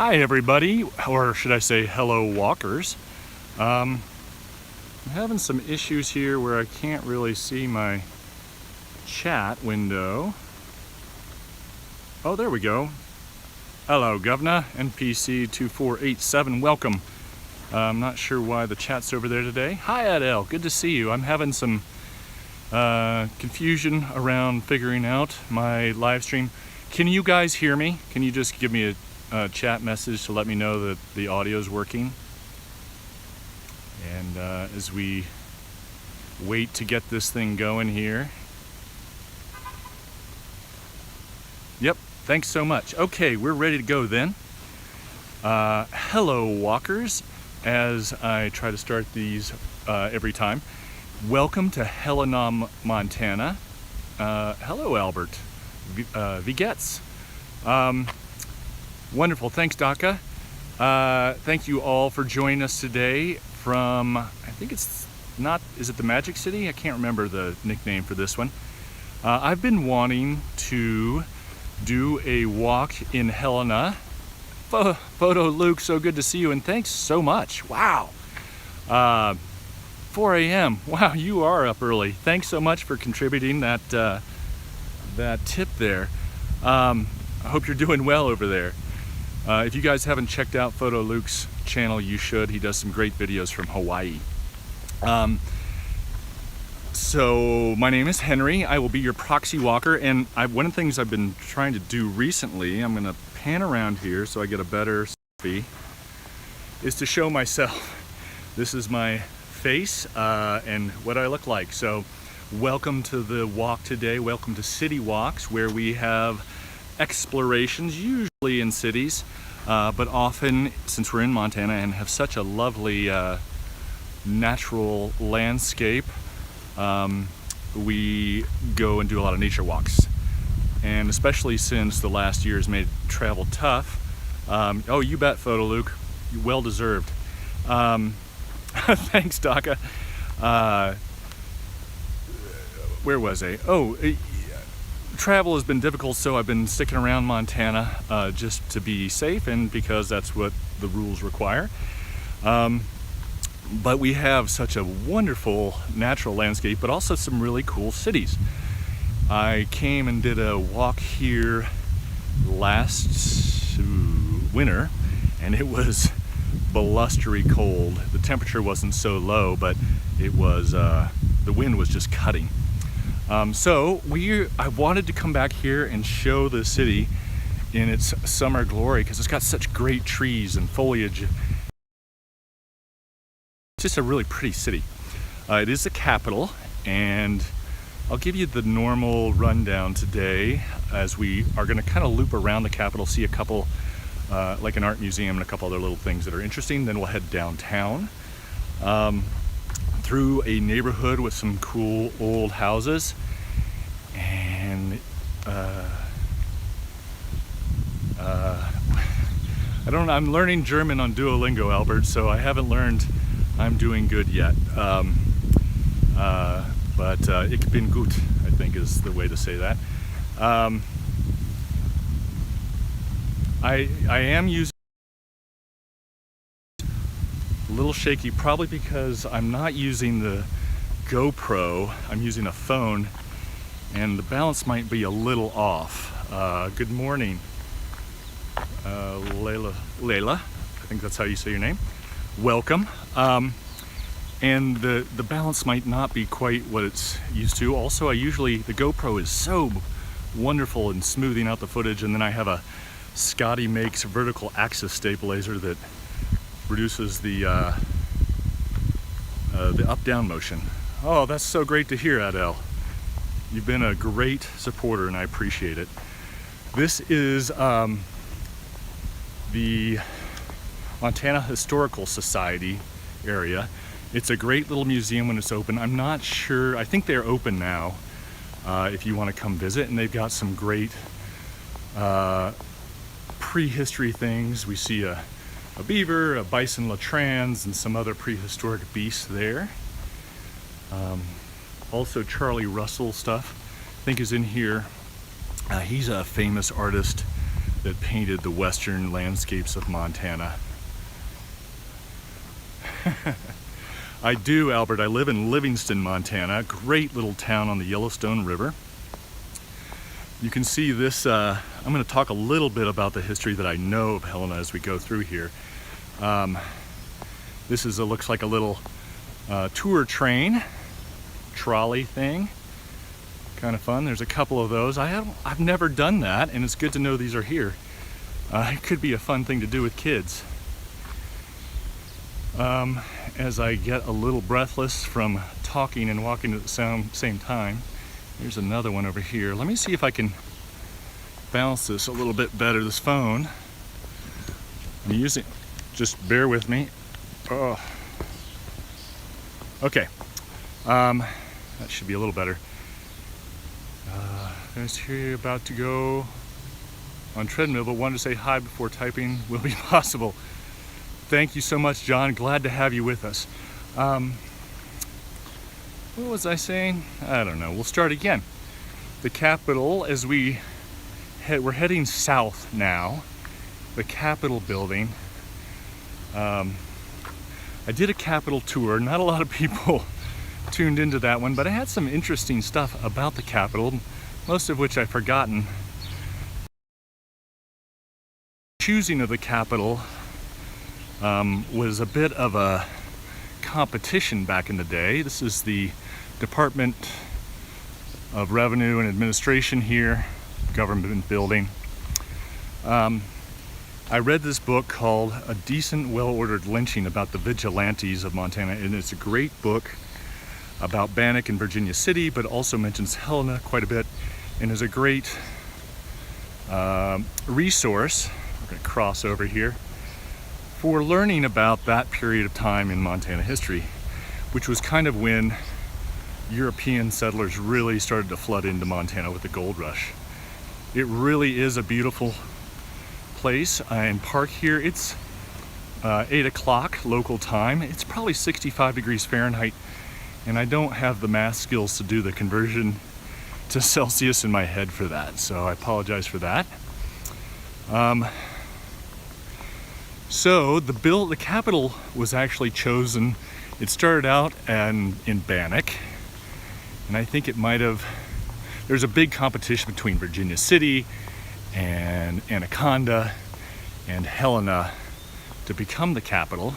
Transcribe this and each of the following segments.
Hi everybody, or should I say hello walkers. I'm having some issues here where I can't really see my chat window. Oh, there we go. Hello Governor, NPC2487, welcome. I'm not sure why the chat's over there today. Hi Adele, good to see you. I'm having some confusion around figuring out my live stream. Can you guys hear me? Can you just give me a chat message to let me know that the audio is working? And as we wait to get this thing going here. Yep, thanks so much. Okay, we're ready to go then. Hello walkers, as I try to start these every time. Welcome to Helena, Montana. Hello Albert Vigets. Wonderful, thanks Daka. Thank you all for joining us today from, I think it's not, is it the Magic City? I can't remember the nickname for this one. I've been wanting to do a walk in Helena. Photo Luke, so good to see you, and thanks so much. Wow. 4 a.m. Wow, you are up early. Thanks so much for contributing that tip there. I hope you're doing well over there. If you guys haven't checked out Photo Luke's channel, you should. He does some great videos from Hawaii. So my name is Henry. I will be your proxy walker, and one of the things I've been trying to do recently, I'm gonna pan around here so I get a better selfie, is to show myself. This is my face and what I look like. So welcome to the walk today. Welcome to City Walks, where we have explorations, usually in cities, but often, since we're in Montana and have such a lovely natural landscape, we go and do a lot of nature walks. And especially since the last year has made travel tough. Oh, you bet, Photo Luke. Well deserved. Thanks, Daka. Where was I? Oh, travel has been difficult, so I've been sticking around Montana just to be safe and because that's what the rules require. But we have such a wonderful natural landscape, but also some really cool cities. I came and did a walk here last winter, and it was blustery cold. The temperature wasn't so low, but it was, the wind was just cutting. So I wanted to come back here and show the city in its summer glory because it's got such great trees and foliage. It's just a really pretty city. It is the capital, and I'll give you the normal rundown today as we are going to kind of loop around the capital, see a couple, like an art museum and a couple other little things that are interesting. Then we'll head downtown through a neighborhood with some cool old houses, and I'm learning German on Duolingo, Albert, so I haven't learned I'm doing good yet. But ich bin gut, I think is the way to say that. I am using a little shaky, probably because I'm not using the GoPro, I'm using a phone, and the balance might be a little off. Good morning, Layla, I think that's how you say your name. Welcome. And the balance might not be quite what it's used to. Also, the GoPro is so wonderful in smoothing out the footage, and then I have a Scotty Makes vertical axis stabilizer that reduces the up-down motion. Oh, that's so great to hear, Adele. You've been a great supporter, and I appreciate it. This is the Montana Historical Society area. It's a great little museum when it's open. I'm not sure, I think they're open now if you want to come visit, and they've got some great prehistory things. We see a beaver, a bison latrans, and some other prehistoric beasts there. Also Charlie Russell stuff, I think, is in here. He's a famous artist that painted the western landscapes of Montana. I do, Albert. I live in Livingston, Montana, a great little town on the Yellowstone River. You can see this, I'm going to talk a little bit about the history that I know of Helena as we go through here. This is looks like a little tour train, trolley thing. Kind of fun. There's a couple of those. I've never done that, and it's good to know these are here. It could be a fun thing to do with kids. As I get a little breathless from talking and walking at the same time, here's another one over here. Let me see if I can balance this a little bit better, this phone. I'm using, just bear with me. Oh. Okay, that should be a little better. Guys here about to go on treadmill, but wanted to say hi before typing will be possible. Thank you so much, John. Glad to have you with us. What was I saying? I don't know. We'll start again. The Capitol, as we're heading south now. The Capitol building. I did a Capitol tour. Not a lot of people tuned into that one, but I had some interesting stuff about the Capitol, most of which I've forgotten. Choosing of the Capitol was a bit of a competition back in the day. This is the Department of Revenue and Administration here, government building. I read this book called A Decent, Well-Ordered Lynching about the Vigilantes of Montana, and it's a great book about Bannock and Virginia City, but also mentions Helena quite a bit, and is a great resource. We're going to cross over here for learning about that period of time in Montana history, which was kind of when European settlers really started to flood into Montana with the gold rush. It really is a beautiful place and park here. It's 8 o'clock local time. It's probably 65 degrees Fahrenheit, and I don't have the math skills to do the conversion to Celsius in my head for that, so I apologize for that. So the Capitol was actually chosen. It started out in Bannock, and I think it might have. There's a big competition between Virginia City and Anaconda and Helena to become the capital.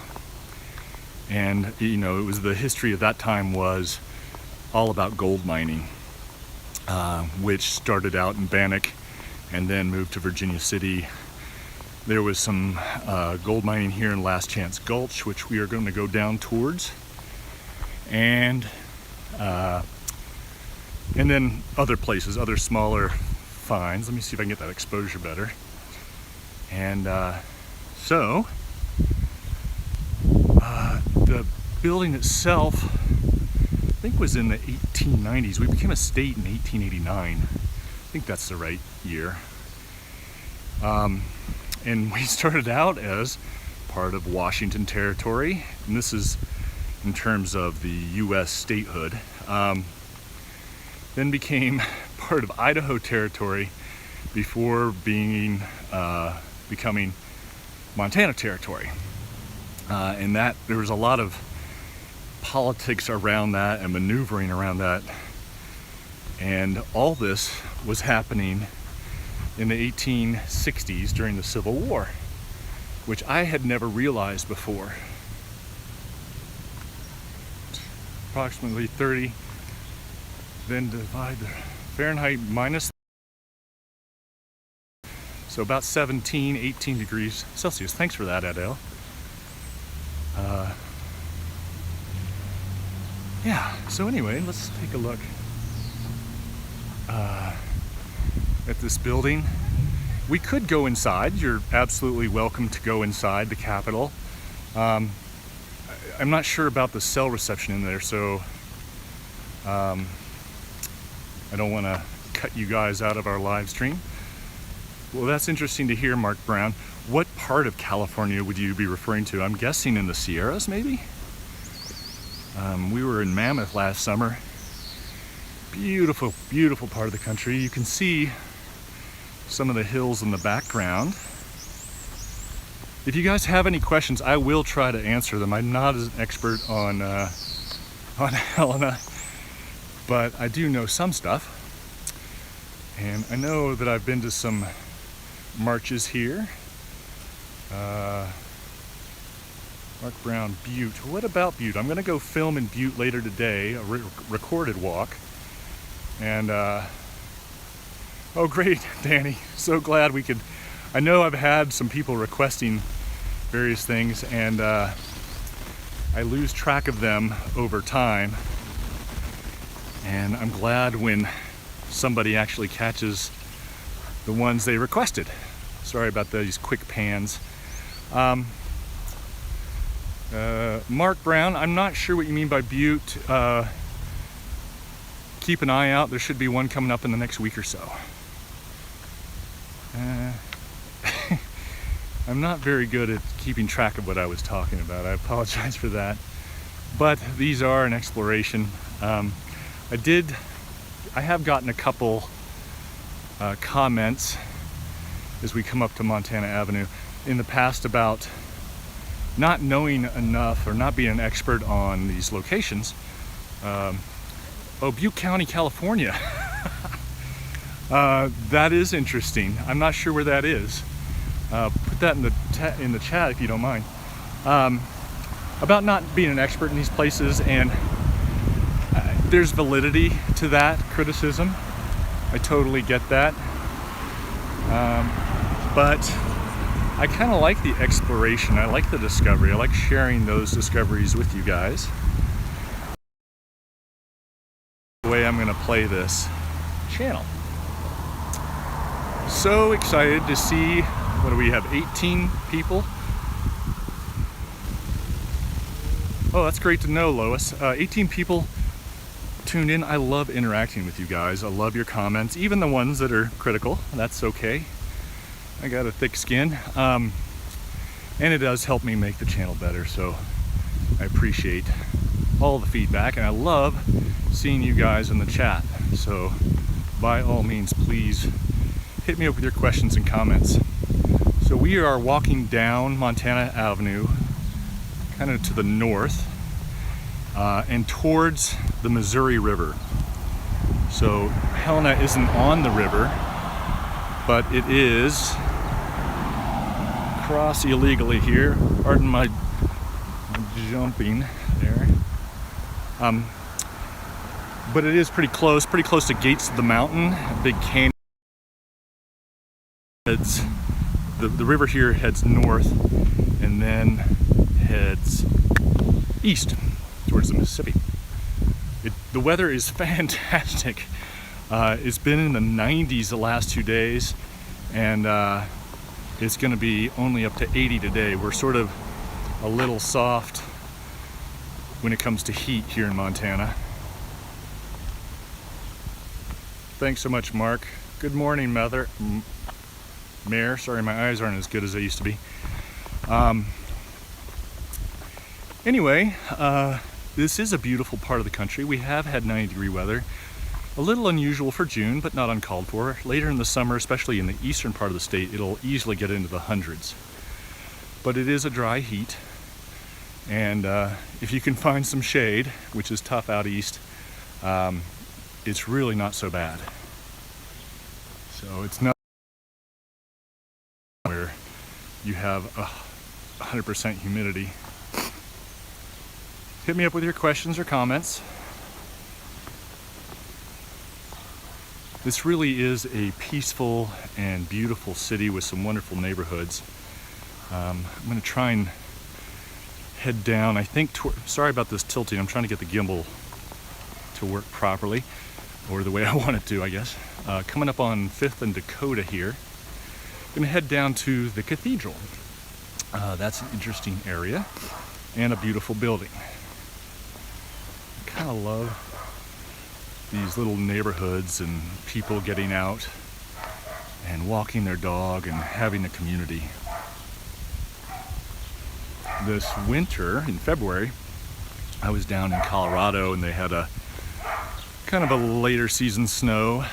And you know, it was the history of that time was all about gold mining, which started out in Bannock and then moved to Virginia City. There was some gold mining here in Last Chance Gulch, which we are going to go down towards, and then other places, other smaller finds. Let me see if I can get that exposure better. And so the building itself, I think, was in the 1890s. We became a state in 1889. I think that's the right year. And we started out as part of Washington Territory, and this is in terms of the U.S. statehood. Then became part of Idaho Territory before becoming Montana Territory. And that there was a lot of politics around that and maneuvering around that. And all this was happening in the 1860s during the Civil War, which I had never realized before. Approximately 30, then divide the Fahrenheit minus, so about 17, 18 degrees Celsius. Thanks for that, Adele. Yeah, so anyway, let's take a look at this building. We could go inside. You're absolutely welcome to go inside the Capitol. I'm not sure about the cell reception in there, so I don't want to cut you guys out of our live stream. Well, that's interesting to hear, Mark Brown. What part of California would you be referring to? I'm guessing in the Sierras, maybe? We were in Mammoth last summer. Beautiful, beautiful part of the country. You can see some of the hills in the background. If you guys have any questions, I will try to answer them. I'm not as an expert on Helena, but I do know some stuff. And I know that I've been to some marches here. Mark Brown, Butte. What about Butte? I'm going to go film in Butte later today, a recorded walk. And, oh great, Danny. So glad we could. I know I've had some people requesting various things, and I lose track of them over time. And I'm glad when somebody actually catches the ones they requested. Sorry about these quick pans. Mark Brown, I'm not sure what you mean by Butte. Keep an eye out. There should be one coming up in the next week or so. I'm not very good at keeping track of what I was talking about. I apologize for that. But these are an exploration. I have gotten a couple comments as we come up to Montana Avenue in the past about not knowing enough or not being an expert on these locations. Oh, Butte County, California. That is interesting. I'm not sure where that is. Put that in the chat if you don't mind. About not being an expert in these places, and there's validity to that criticism. I totally get that. But I kind of like the exploration. I like the discovery. I like sharing those discoveries with you guys. The way I'm going to play this channel. So excited to see, what do we have, 18 people? Oh, that's great to know, Lois. 18 people tuned in. I love interacting with you guys. I love your comments, even the ones that are critical. That's okay. I got a thick skin. And it does help me make the channel better, so I appreciate all the feedback, and I love seeing you guys in the chat. So by all means, please hit me up with your questions and comments. So we are walking down Montana Avenue, kind of to the north, and towards the Missouri River. So Helena isn't on the river, but it is cross illegally here. Pardon my jumping there. But it is pretty close to Gates of the Mountain, a big canyon. The river here heads north and then heads east towards the Mississippi. The weather is fantastic. It's been in the 90s the last 2 days, and it's going to be only up to 80 today. We're sort of a little soft when it comes to heat here in Montana. Thanks so much, Mark. Good morning, Mayor. Sorry, my eyes aren't as good as they used to be. Anyway, this is a beautiful part of the country. We have had 90-degree weather. A little unusual for June, but not uncalled for. Later in the summer, especially in the eastern part of the state, it'll easily get into the hundreds. But it is a dry heat, and if you can find some shade, which is tough out east, it's really not so bad. So it's not where you have 100% humidity. Hit me up with your questions or comments. This really is a peaceful and beautiful city with some wonderful neighborhoods. I'm going to try and head down, I think, sorry about this tilting. I'm trying to get the gimbal to work properly, or the way I want it to, I guess. Coming up on 5th and Dakota here. I'm going to head down to the cathedral. That's an interesting area and a beautiful building. I kind of love these little neighborhoods and people getting out and walking their dog and having a community. This winter, in February, I was down in Colorado and they had a kind of a later season snow,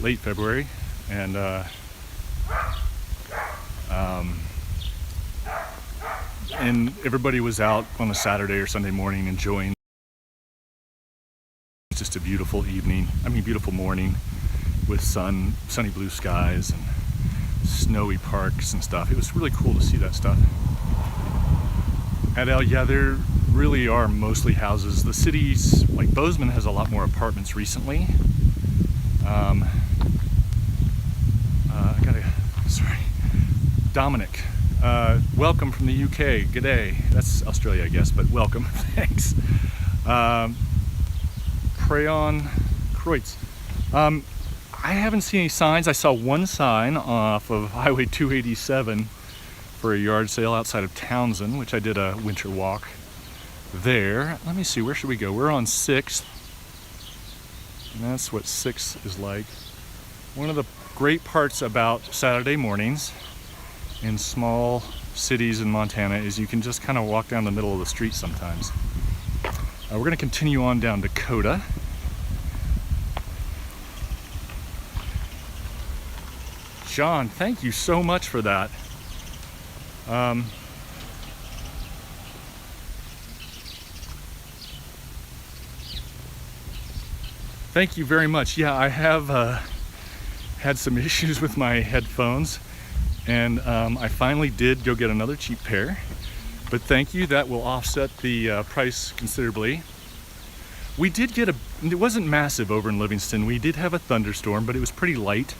late February, and And everybody was out on a Saturday or Sunday morning enjoying. It's just a beautiful evening, beautiful morning with sunny blue skies and snowy parks and stuff. It was really cool to see that stuff. At yeah, there really are mostly houses. The cities, like Bozeman, has a lot more apartments recently. Sorry, Dominic. Welcome from the UK. G'day. That's Australia, I guess, but welcome. Thanks. Prayon Kreutz. I haven't seen any signs. I saw one sign off of Highway 287 for a yard sale outside of Townsend, which I did a winter walk there. Let me see, where should we go? We're on 6th. And that's what 6th is like. One of the great parts about Saturday mornings in small cities in Montana is you can just kind of walk down the middle of the street sometimes. We're going to continue on down Dakota. John, thank you so much for that. Thank you very much. Yeah, I have had some issues with my headphones. And I finally did go get another cheap pair, but thank you, that will offset the price considerably. We did get it wasn't massive over in Livingston. We did have a thunderstorm, but it was pretty light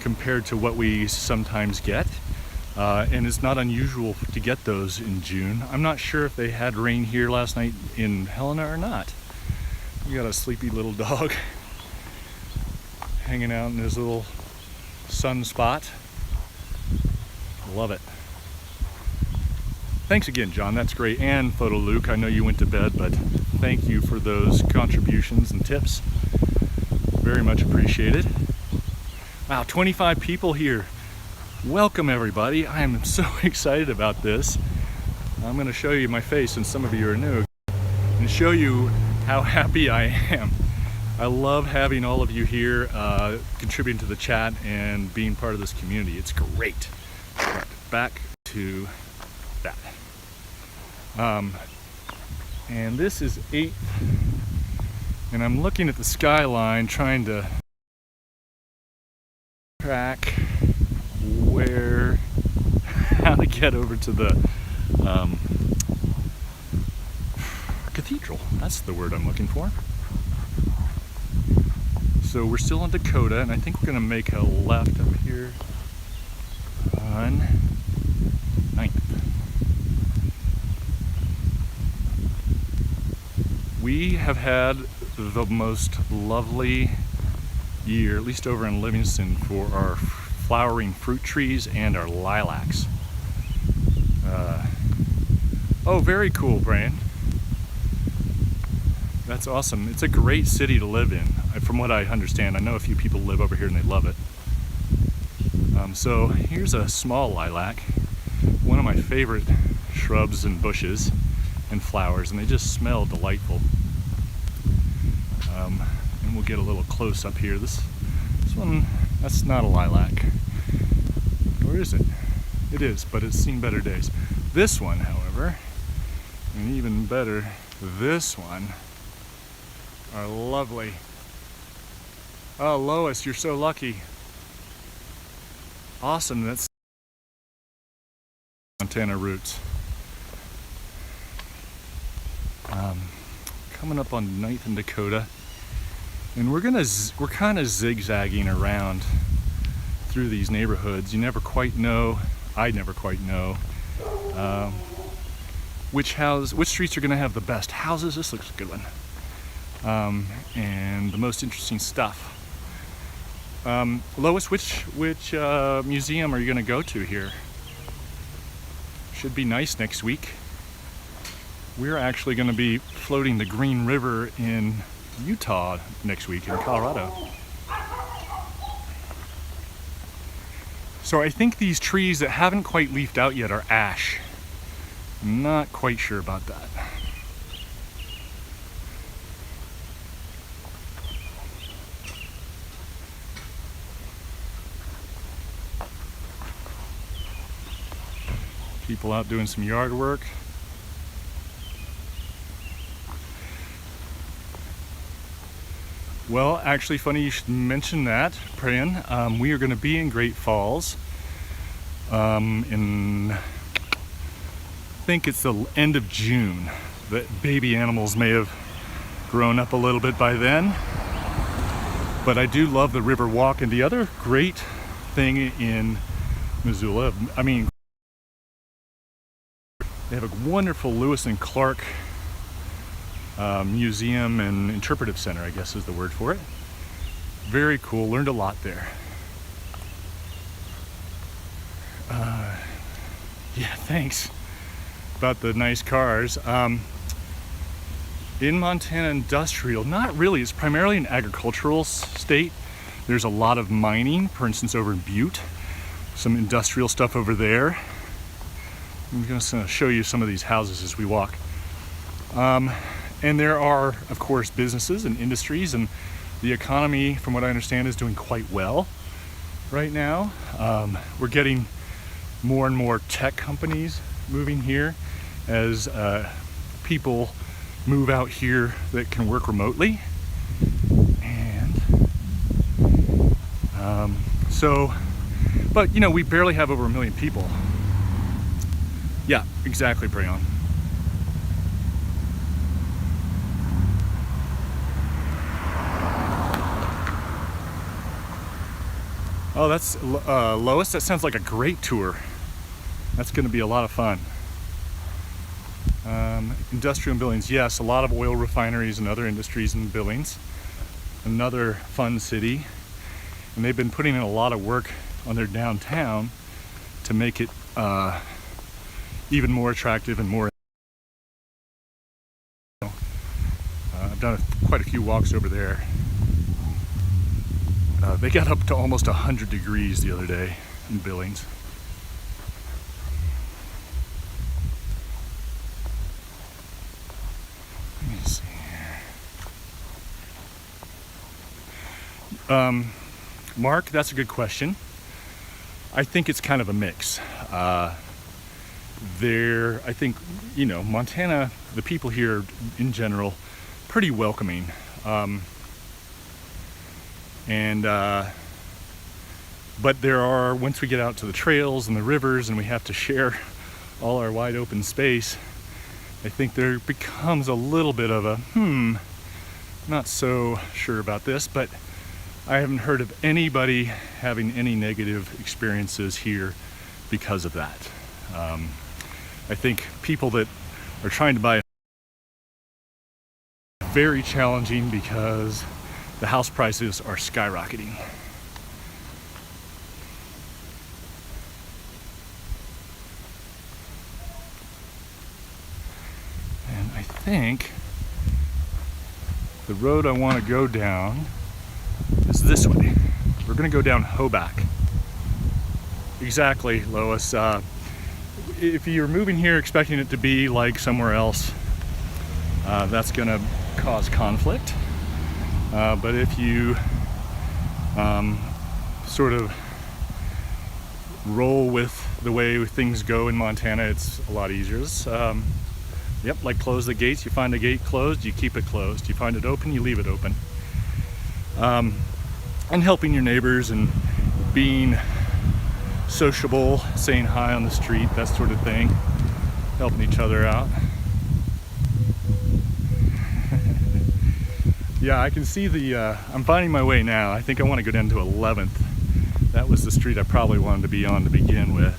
compared to what we sometimes get. And it's not unusual to get those in June. I'm not sure if they had rain here last night in Helena or not. We got a sleepy little dog hanging out in his little sun spot. Love it. Thanks again, John. That's great. And Photo Luke, I know you went to bed, but thank you for those contributions and tips. Very much appreciated. Wow, 25 people here. Welcome, everybody. I am so excited about this. I'm going to show you my face, and some of you are new, and show you how happy I am. I love having all of you here contributing to the chat and being part of this community. It's great. Back to that. And this is 8th, and I'm looking at the skyline trying to track how to get over to the cathedral. That's the word I'm looking for. So we're still on Dakota, and I think we're going to make a left up here on 9th. We have had the most lovely year, at least over in Livingston, for our flowering fruit trees and our lilacs. Oh, very cool, Brian. That's awesome. It's a great city to live in, from what I understand. I know a few people live over here and they love it. So here's a small lilac, one of my favorite shrubs and bushes and flowers, and they just smell delightful. And we'll get a little close up here. This one, that's not a lilac. Or is it? It is, but it's seen better days. This one, however, and even better, this one, are lovely. Oh, Lois, you're so lucky. Awesome, that's Montana roots. Coming up on 9th and Dakota, and we're kind of zigzagging around through these neighborhoods. You never quite know, I never quite know which streets are going to have the best houses. This looks a good one, and the most interesting stuff. Lois, which museum are you going to go to here? Should be nice next week. We're actually going to be floating the Green River in Utah next week, in Colorado. So I think these trees that haven't quite leafed out yet are ash. I'm not quite sure about that. People out doing some yard work. Well, actually, funny you should mention that, Priyan. We are going to be in Great Falls in, I think it's the end of June. The baby animals may have grown up a little bit by then. But I do love the river walk. And the other great thing in Missoula, I mean, they have a wonderful Lewis and Clark museum and interpretive center, I guess is the word for it. Very cool, learned a lot there. Yeah, thanks about the nice cars. In Montana industrial, not really, it's primarily an agricultural state. There's a lot of mining, for instance over in Butte, some industrial stuff over there. I'm just gonna show you some of these houses as we walk. And there are, of course, businesses and industries, and the economy, from what I understand, is doing quite well right now. We're getting more and more tech companies moving here as people move out here that can work remotely. And but you know, we barely have over 1 million people. Yeah, exactly, Priyan. Oh, that's Lois. That sounds like a great tour. That's going to be a lot of fun. Industrial in Billings, yes, a lot of oil refineries and other industries in Billings. Another fun city. And they've been putting in a lot of work on their downtown to make it even more attractive and more. I've done quite a few walks over there. They got up to almost 100 degrees the other day in Billings. Let me see here. Mark, that's a good question. I think it's kind of a mix. I think, you know, Montana, the people here in general, pretty welcoming. But there are, once we get out to the trails and the rivers and we have to share all our wide open space, I think there becomes a little bit of a, not so sure about this, but I haven't heard of anybody having any negative experiences here because of that. I think people that are trying to buy very challenging because the house prices are skyrocketing. And I think the road I want to go down is this way. We're going to go down Hoback. Exactly, Lois. If you're moving here expecting it to be like somewhere else, that's going to cause conflict. But if you sort of roll with the way things go in Montana, it's a lot easier. Yep, like close the gates. You find a gate closed, you keep it closed. You find it open, you leave it open. And helping your neighbors and being sociable, saying hi on the street, that sort of thing. Helping each other out. Yeah, I can see I'm finding my way now. I think I want to go down to 11th. That was the street I probably wanted to be on to begin with.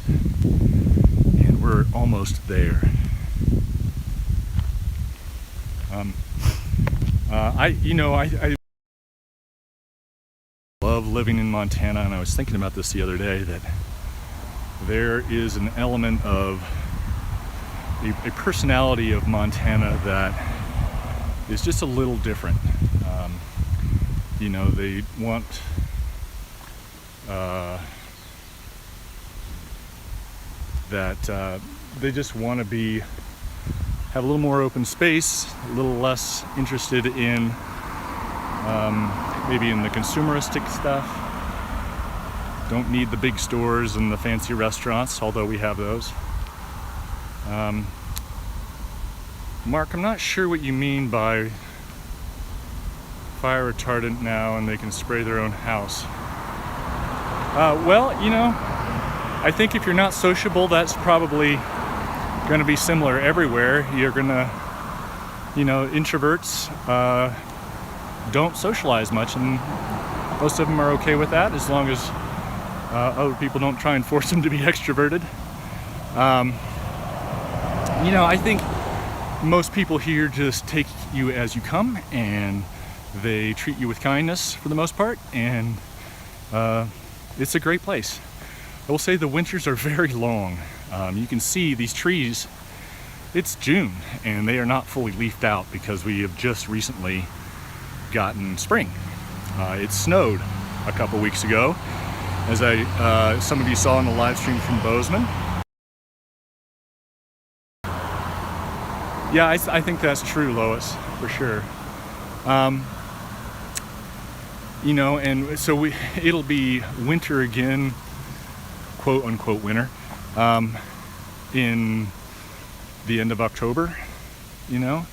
And we're almost there. I love living in Montana, and I was thinking about this the other day, that there is an element of a personality of Montana that is just a little different. They want they just want to have a little more open space, a little less interested in maybe in the consumeristic stuff. Don't need the big stores and the fancy restaurants, although we have those. Mark, I'm not sure what you mean by fire retardant now and they can spray their own house. Well, you know, I think if you're not sociable, that's probably going to be similar everywhere. You're going to, you know, introverts don't socialize much, and most of them are okay with that as long as other people don't try and force them to be extroverted. You know, I think most people here just take you as you come, and they treat you with kindness for the most part, and it's a great place. I will say the winters are very long. You can see these trees, it's June, and they are not fully leafed out because we have just recently gotten spring. It snowed a couple weeks ago, as some of you saw in the live stream from Bozeman. Yeah, I think that's true, Lois, for sure. You know, and so it'll be winter again, quote unquote winter, in the end of October. You know,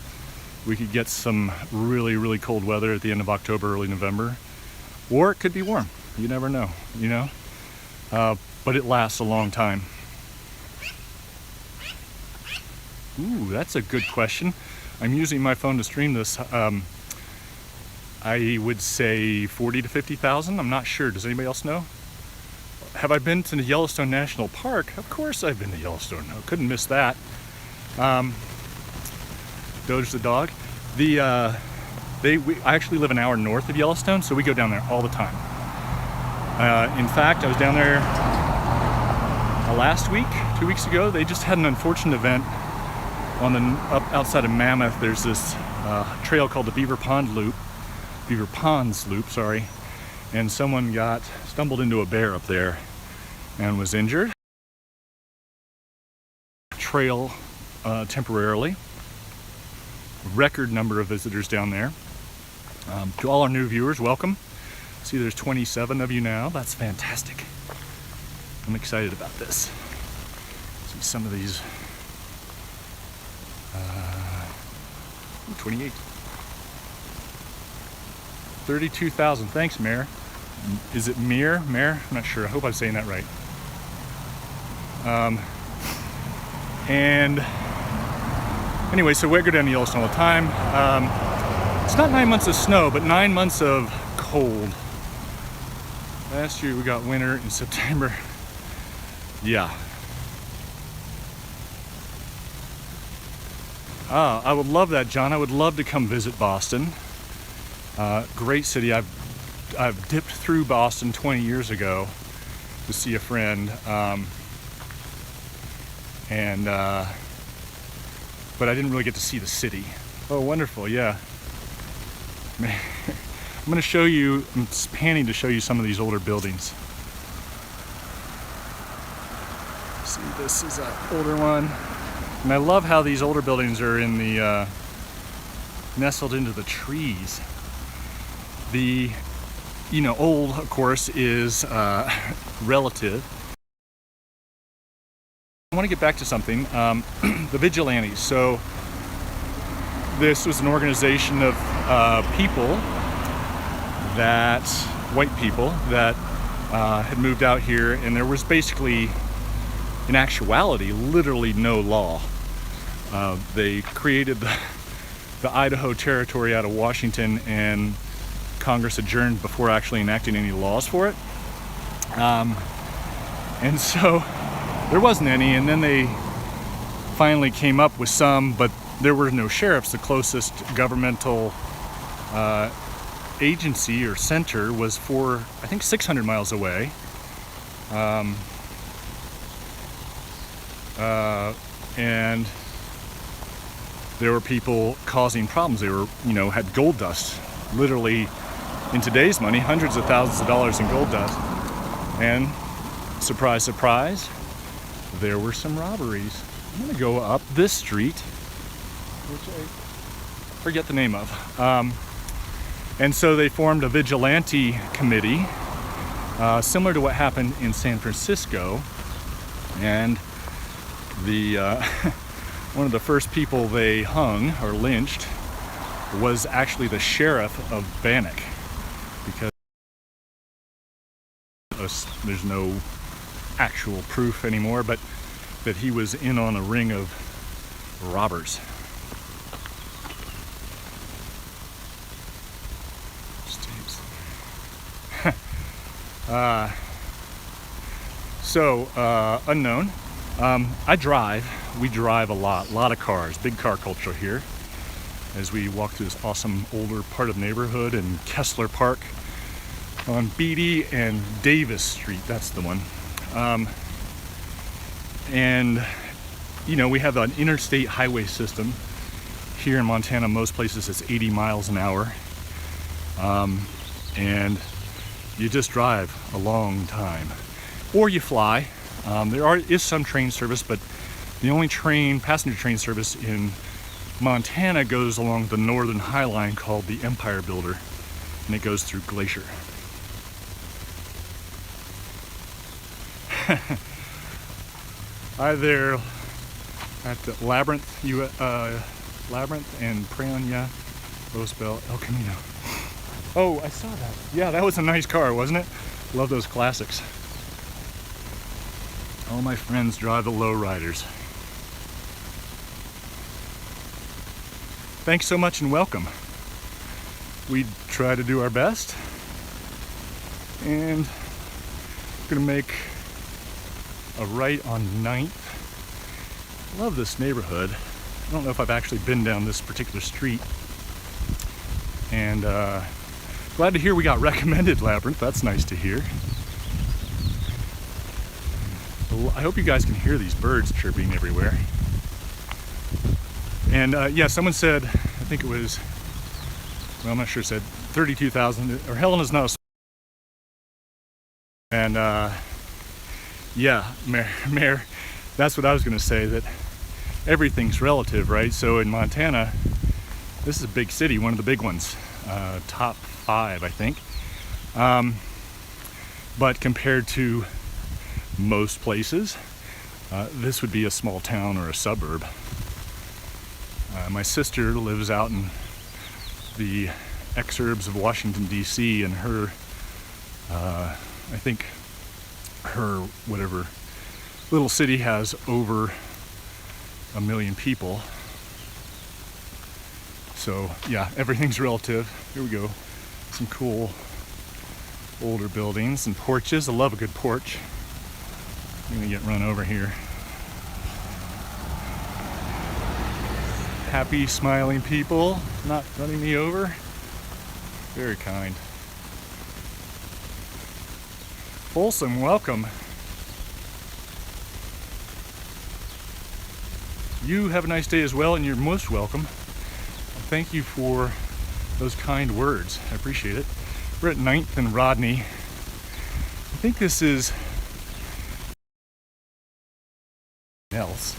we could get some really, really cold weather at the end of October, early November, or it could be warm. You never know, you know, but it lasts a long time. Ooh, that's a good question. I'm using my phone to stream this. I would say 40 to 50,000. I'm not sure. Does anybody else know? Have I been to the Yellowstone National Park? Of course I've been to Yellowstone. I couldn't miss that. Doge the dog. I actually live an hour north of Yellowstone, so we go down there all the time. In fact, I was down there last week, 2 weeks ago. They just had an unfortunate event up outside of Mammoth. There's this trail called the Beaver Ponds Loop, sorry, and someone stumbled into a bear up there and was injured. Trail temporarily. Record number of visitors down there. To all our new viewers, welcome. See, there's 27 of you now. That's fantastic. I'm excited about this. See some of these. 28. 32,000. Thanks, Mayor. Is it Mayor? I'm not sure. I hope I'm saying that right. And anyway, so we go down to Yellowstone all the time. It's not 9 months of snow, but 9 months of cold. Last year we got winter in September. Yeah. I would love that, John. I would love to come visit Boston. Great city. I've dipped through Boston 20 years ago to see a friend, but I didn't really get to see the city. Oh, wonderful! Yeah. I'm going to show you. I'm panning to show you some of these older buildings. See, this is an older one. And I love how these older buildings are in the nestled into the trees. The, you know, old, of course, is relative. I want to get back to something. The Vigilantes. So this was an organization of people white people that had moved out here, and there was basically, in actuality, literally no law. They created the Idaho Territory out of Washington, and Congress adjourned before actually enacting any laws for it. And so there wasn't any, and then they finally came up with some, but there were no sheriffs. The closest governmental agency or center was I think 600 miles away. And there were people causing problems. They were, you know, had gold dust. Literally, in today's money, hundreds of thousands of dollars in gold dust. And surprise, surprise, there were some robberies. I'm gonna go up this street, which I forget the name of. And so they formed a vigilante committee, similar to what happened in San Francisco. And the One of the first people they hung or lynched was actually the sheriff of Bannock, because there's no actual proof anymore, but that he was in on a ring of robbers. Unknown. We drive a lot of cars, big car culture here, as we walk through this awesome older part of the neighborhood in Kessler Park on Beatty and Davis Street, that's the one. And you know, we have an interstate highway system here in Montana. Most places it's 80 miles an hour, and you just drive a long time, or you fly. There is some train service, but the only passenger train service in Montana goes along the northern High Line called the Empire Builder, and it goes through Glacier. Hi there at the Labyrinth and Praonia, Rosebel, El Camino. Oh, I saw that. Yeah, that was a nice car, wasn't it? Love those classics. All my friends drive the lowriders. Thanks so much and welcome. We try to do our best, and we're gonna make a right on 9th. Love this neighborhood. I don't know if I've actually been down this particular street, and glad to hear we got recommended Labyrinth. That's nice to hear. I hope you guys can hear these birds chirping everywhere. And yeah, someone said, I think it was, well, I'm not sure, said 32,000, or Helena's not a, and yeah, Mayor, that's what I was going to say, that everything's relative, right? So in Montana, this is a big city, one of the big ones, top 5, I think. But compared to most places, this would be a small town or a suburb. My sister lives out in the exurbs of Washington, D.C., and her, I think her whatever little city has over 1 million people. So yeah, everything's relative. Here we go. Some cool older buildings and porches. I love a good porch. I'm gonna get run over here. Happy, smiling people, not running me over. Very kind. Folsom, welcome. You have a nice day as well, and you're most welcome. Thank you for those kind words. I appreciate it. We're at 9th and Rodney. I think this is else.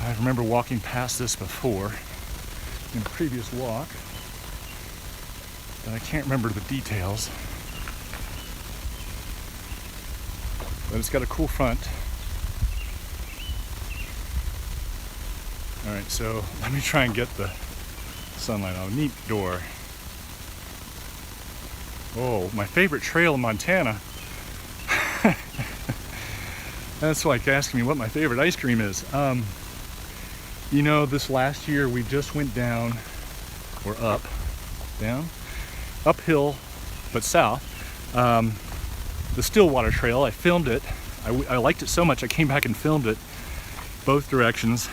I remember walking past this before in a previous walk, but I can't remember the details. But it's got a cool front. All right, so let me try and get the sunlight on. Neat door. Oh, my favorite trail in Montana. That's like asking me what my favorite ice cream is. You know, this last year we just went down, or uphill, but south. The Stillwater Trail, I filmed it. I liked it so much I came back and filmed it both directions.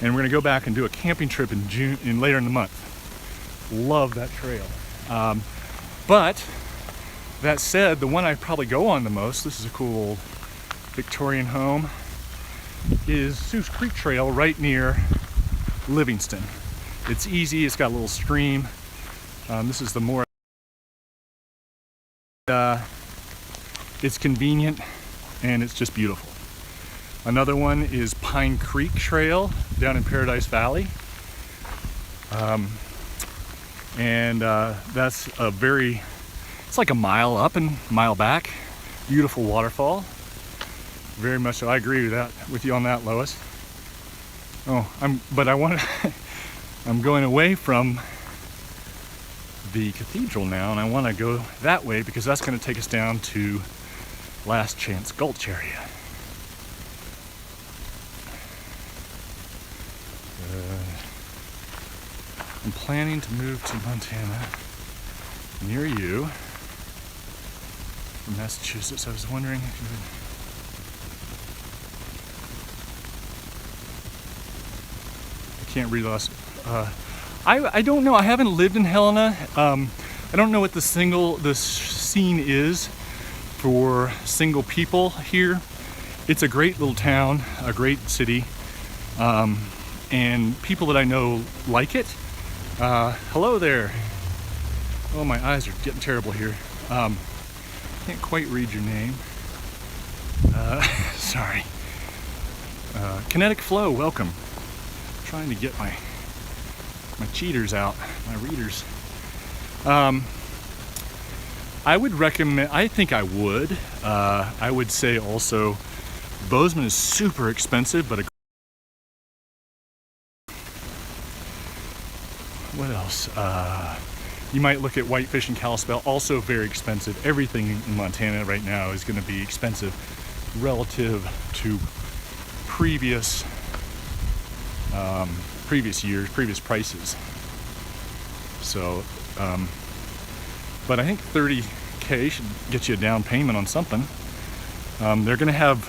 And we're gonna go back and do a camping trip in June, later in the month. Love that trail. But that said, the one I probably go on the most, this is a cool old Victorian home, is Sioux Creek Trail right near Livingston. It's easy, it's got a little stream. This is the more, it's convenient and it's just beautiful. Another one is Pine Creek Trail down in Paradise Valley. That's it's like a mile up and mile back. Beautiful waterfall. Very much so. I agree with you on that, Lois. Oh, I'm going away from the cathedral now, and I want to go that way because that's going to take us down to Last Chance Gulch area. I'm planning to move to Montana near you from Massachusetts. I was wondering if you would. I can't read the last. I don't know. I haven't lived in Helena. I don't know what the scene is for single people here. It's a great little town, a great city, and people that I know like it. Hello there. Oh, my eyes are getting terrible here. Can't quite read your name. Sorry. Kinetic Flow, welcome. Trying to get my cheaters out, my readers. I would recommend, I think I would say also Bozeman is super expensive, but what else? You might look at Whitefish and Kalispell, also very expensive. Everything in Montana right now is going to be expensive relative to previous years, previous prices. So, but I think $30,000 should get you a down payment on something. They're going to have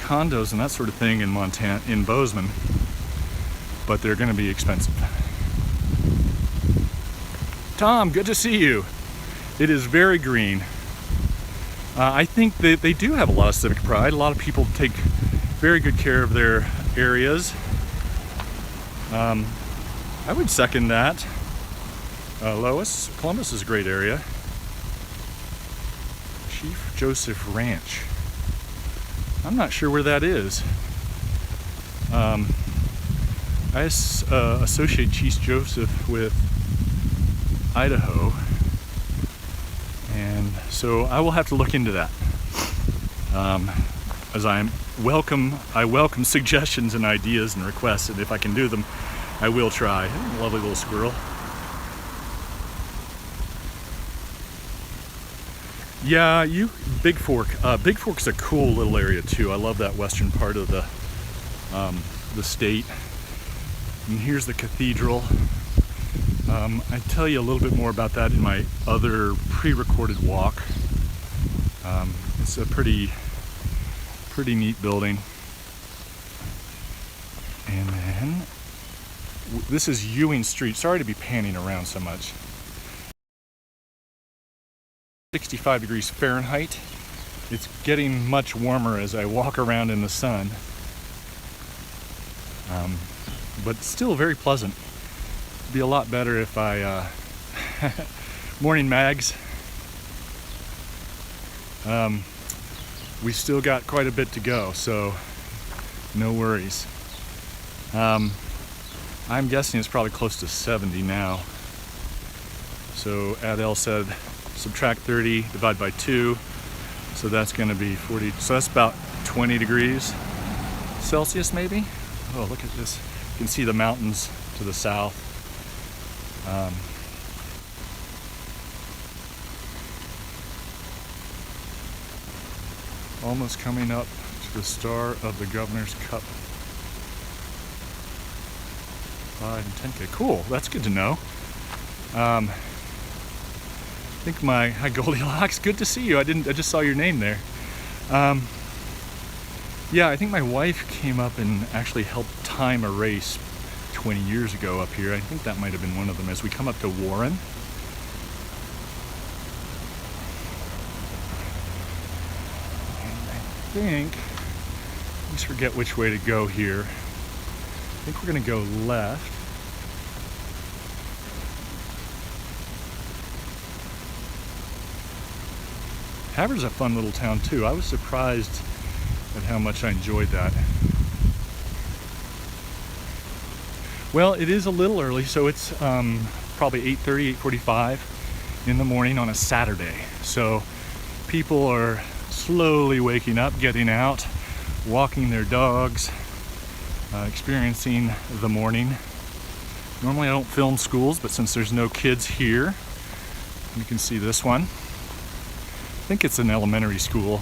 condos and that sort of thing in Montana, in Bozeman, but they're going to be expensive. Tom, good to see you. It is very green. I think that they do have a lot of civic pride. A lot of people take very good care of their areas. I would second that. Lois, Columbus is a great area. Chief Joseph Ranch. I'm not sure where that is. I associate Chief Joseph with Idaho, and so I will have to look into that. As I welcome suggestions and ideas and requests, and if I can do them, I will try. Lovely little squirrel. Yeah, Big Fork. Big Fork's a cool little area too. I love that western part of the state. And here's the cathedral. I tell you a little bit more about that in my other pre-recorded walk. It's a pretty neat building. And then this is Ewing Street. Sorry to be panning around so much. 65 degrees Fahrenheit. It's getting much warmer as I walk around in the sun. But still very pleasant. It'd be a lot better if I morning mags. We still got quite a bit to go, so no worries. I'm guessing it's probably close to 70 now. So Adele said subtract 30, divide by 2, so that's going to be 40. So that's about 20 degrees Celsius maybe. Oh, look at this. You can see the mountains to the south. Almost coming up to the Star of the Governor's Cup. 5 and 10K. Cool, that's good to know. I think hi Goldilocks, good to see you. I just saw your name there. Yeah, I think my wife came up and actually helped time a race 20 years ago up here. I think that might have been one of them as we come up to Warren. And I think, I always forget which way to go here. I think we're gonna go left. Havre's a fun little town too. I was surprised at how much I enjoyed that. Well, it is a little early, so it's probably 8:30, 8:45 in the morning on a Saturday. So people are slowly waking up, getting out, walking their dogs. experiencing the morning. Normally I don't film schools, but since there's no kids here, you can see this one. I think it's an elementary school.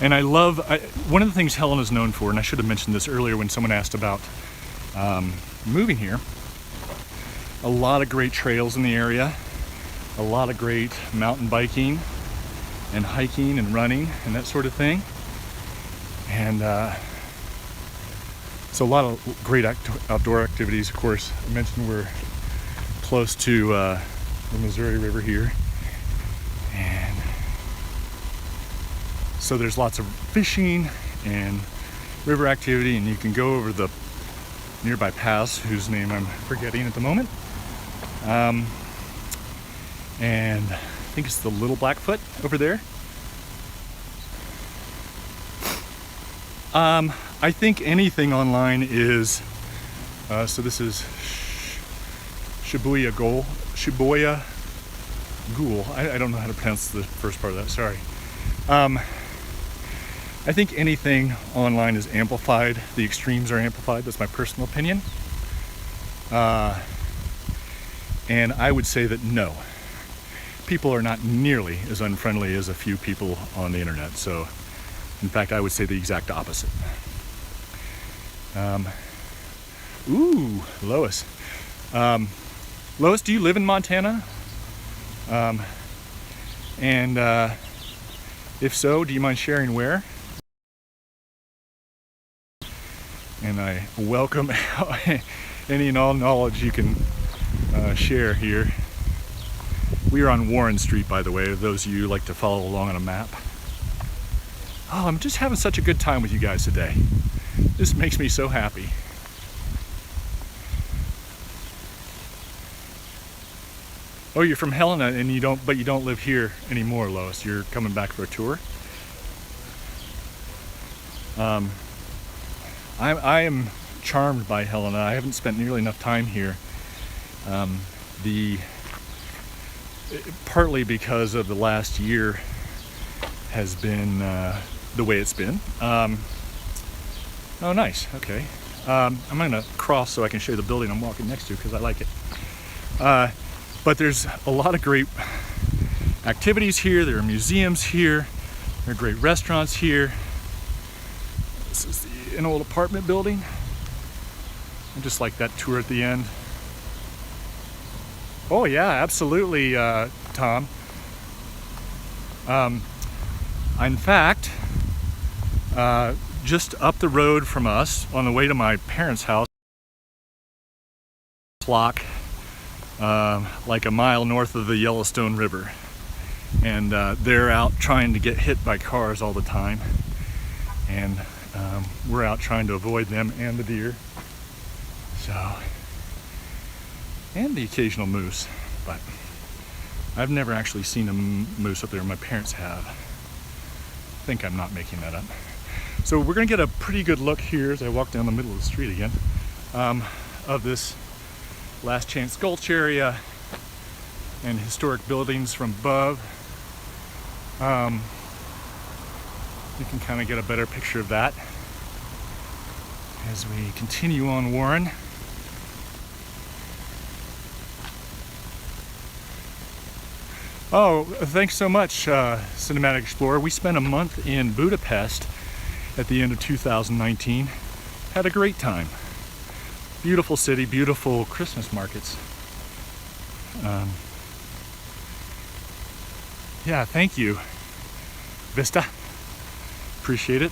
And I love, one of the things Helena is known for, and I should have mentioned this earlier when someone asked about moving here, a lot of great trails in the area, a lot of great mountain biking and hiking and running and that sort of thing. And so a lot of great outdoor activities. Of course, I mentioned we're close to the Missouri River here. And so there's lots of fishing and river activity, and you can go over the nearby pass, whose name I'm forgetting at the moment. And I think it's the Little Blackfoot over there. I think anything online is, so this is Shibuya Ghoul. I don't know how to pronounce the first part of that, sorry. I think anything online is amplified. The extremes are amplified. That's my personal opinion. And I would say that no, people are not nearly as unfriendly as a few people on the internet. So, in fact, I would say the exact opposite. Ooh, Lois. Lois, do you live in Montana? And if so, do you mind sharing where? And I welcome any and all knowledge you can share here. We are on Warren Street, by the way, those of you who like to follow along on a map. Oh, I'm just having such a good time with you guys today. This makes me so happy. Oh, you're from Helena, and you don't live here anymore, Lois. You're coming back for a tour. I am charmed by Helena. I haven't spent nearly enough time here. Partly because of the last year has been the way it's been. Oh, nice. Okay. I'm gonna cross so I can show you the building I'm walking next to because I like it. But there's a lot of great activities here. There are museums here. There are great restaurants here. This is an old apartment building. I just like that tour at the end. Oh yeah, absolutely, Tom. In fact, just up the road from us, on the way to my parents' house, block, like a mile north of the Yellowstone River. And they're out trying to get hit by cars all the time. And we're out trying to avoid them and the deer. So, and the occasional moose. But I've never actually seen a moose up there. My parents have. I think I'm not making that up. So we're gonna get a pretty good look here as I walk down the middle of the street again, of this Last Chance Gulch area and historic buildings from above. You can kind of get a better picture of that as we continue on Warren. Oh, thanks so much, Cinematic Explorer. We spent a month in Budapest at the end of 2019. Had a great time. Beautiful city, beautiful Christmas markets. Yeah, thank you, Vista. Appreciate it.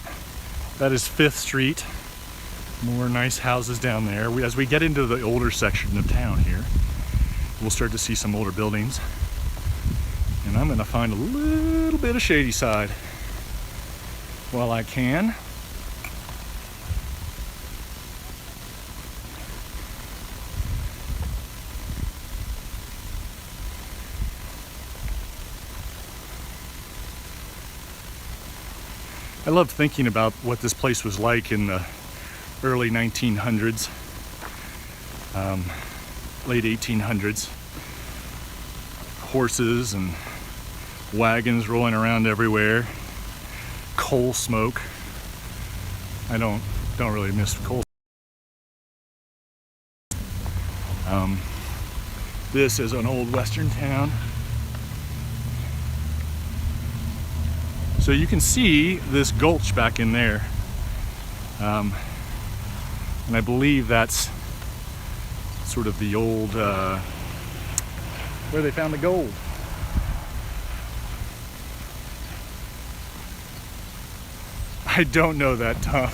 That is 5th Street. More nice houses down there. As we get into the older section of town here, we'll start to see some older buildings. And I'm gonna find a little bit of shady side while I can. I love thinking about what this place was like in the early 1900s, late 1800s. Horses and wagons rolling around everywhere, coal smoke. I don't really miss coal. This is an old western town. So you can see this gulch back in there. And I believe that's sort of the old, where they found the gold. I don't know that, Tom.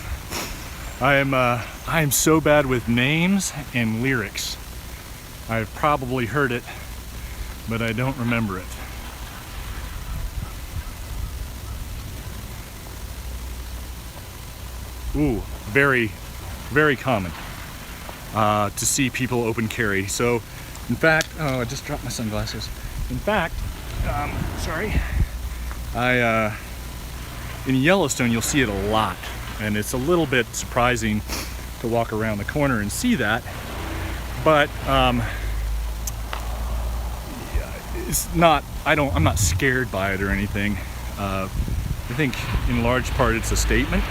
I am so bad with names and lyrics. I've probably heard it, but I don't remember it. Ooh, very, very common to see people open carry. So, in fact, oh, I just dropped my sunglasses. In fact, sorry, in Yellowstone you'll see it a lot, and it's a little bit surprising to walk around the corner and see that. But it's not. I'm not scared by it or anything. I think in large part it's a statement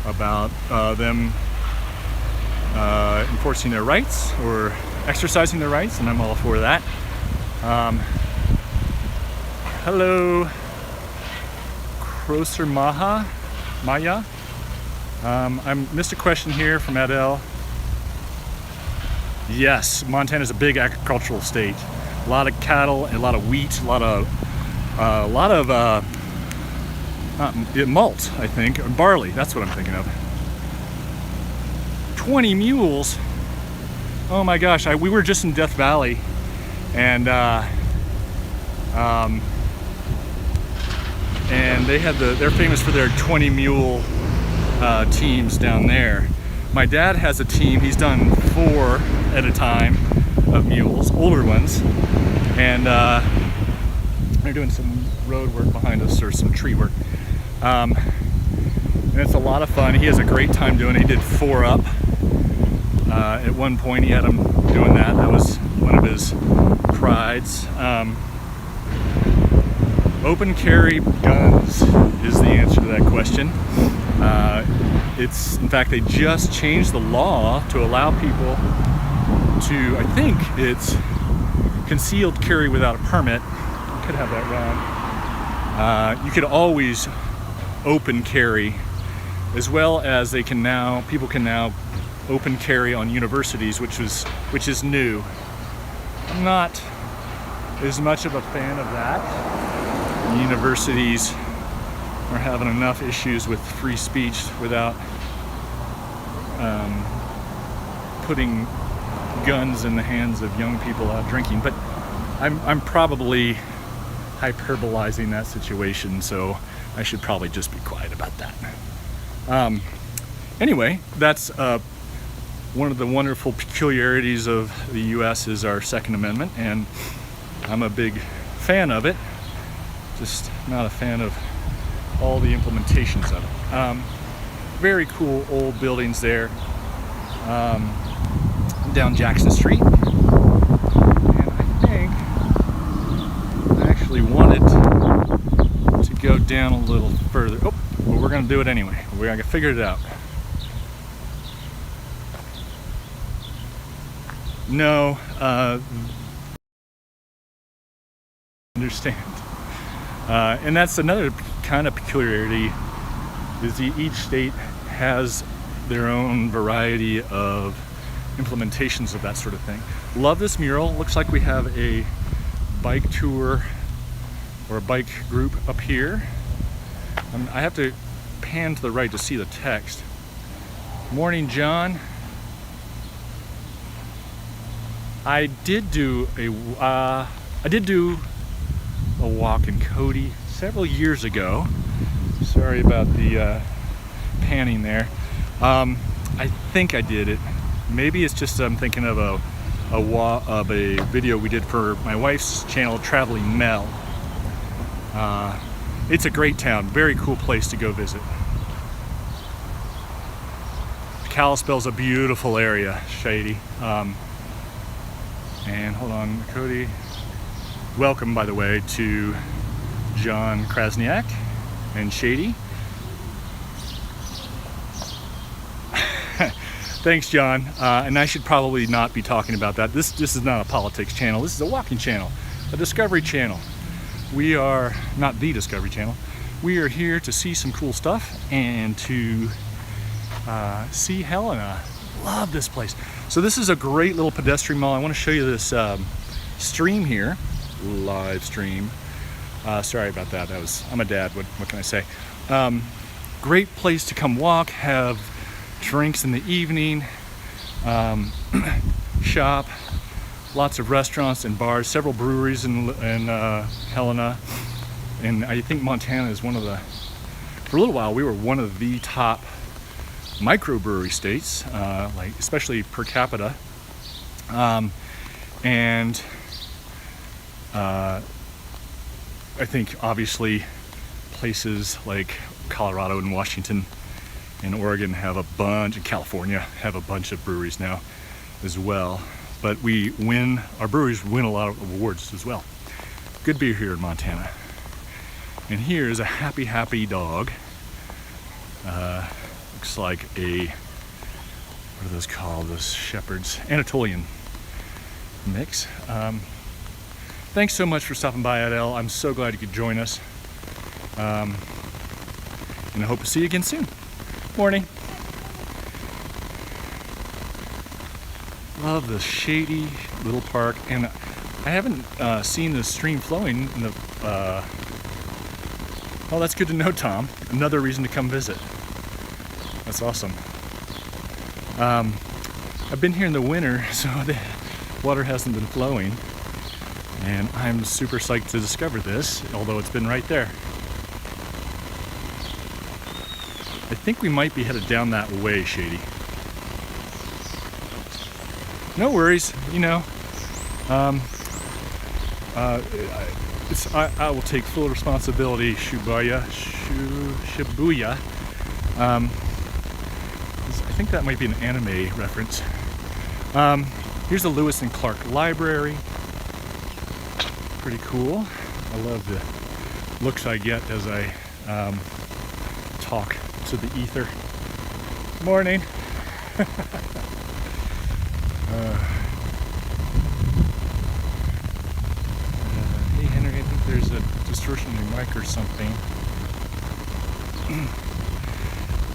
about them enforcing their rights or exercising their rights, and I'm all for that. Hello, Croser Maya. I missed a question here from Adele. Yes, Montana's a big agricultural state. A lot of cattle, a lot of wheat, a lot of malt, I think, or barley. That's what I'm thinking of. 20 mules. Oh my gosh! We were just in Death Valley, and they had they're famous for their 20 mule teams down there. My dad has a team. He's done 4 at a time of mules, older ones, and they're doing some road work behind us, or some tree work. And it's a lot of fun. He has a great time doing it. He did 4 up. At one point he had him doing that. That was one of his prides. Open carry guns is the answer to that question. In fact, they just changed the law to allow people to, I think it's concealed carry without a permit. I could have that wrong. You could always open carry, as well as people can now open carry on universities, which is new. I'm not as much of a fan of that. Universities are having enough issues with free speech without putting guns in the hands of young people out drinking. But I'm probably hyperbolizing that situation, so I should probably just be quiet about that. Anyway, that's one of the wonderful peculiarities of the U.S. is our Second Amendment, and I'm a big fan of it. Just not a fan of all the implementations of it. Very cool old buildings there down Jackson Street. And I think I actually wanted to go down a little further. Oh, but we're going to do it anyway. We're going to figure it out. No, understand. And that's another kind of peculiarity, is each state has their own variety of implementations of that sort of thing. Love this mural. Looks like we have a bike tour or a bike group up here. I have to pan to the right to see the text. Morning, John. I did do a walk in Cody several years ago. Sorry about the panning there. I think I did it. Maybe it's just I'm thinking of a video we did for my wife's channel, Traveling Mel. It's a great town, very cool place to go visit. Kalispell's a beautiful area, shady. And hold on, Cody. Welcome, by the way, to John Krasniak and Shady. Thanks, John. And I should probably not be talking about that. This is not a politics channel. This is a walking channel, a Discovery channel. We are not the Discovery Channel. We are here to see some cool stuff and to see Helena. Love this place. So this is a great little pedestrian mall. I want to show you this stream here, live stream. Sorry about that. I'm a dad. What can I say? Great place to come walk, have drinks in the evening, shop. Lots of restaurants and bars, several breweries in Helena, and I think Montana is one of the. For a little while, we were one of the top microbrewery states, like especially per capita, and I think obviously places like Colorado and Washington and Oregon have a bunch, and California have a bunch of breweries now as well. But our breweries win a lot of awards as well. Good beer here in Montana. And here is a happy dog. Looks like what are those called? Those shepherds? Anatolian mix. Thanks so much for stopping by, Adele. I'm so glad you could join us. And I hope to see you again soon. Morning. Love the shady little park, and I haven't seen the stream flowing in the. Oh, that's good to know, Tom. Another reason to come visit. That's awesome. I've been here in the winter, so the water hasn't been flowing, and I'm super psyched to discover this, although it's been right there. I think we might be headed down that way, Shady. No worries, you know. I will take full responsibility, Shibuya. I think that might be an anime reference. Here's the Lewis and Clark Library. Pretty cool. I love the looks I get as I talk to the ether. Morning. Hey Henry, I think there's a distortion in your mic or something.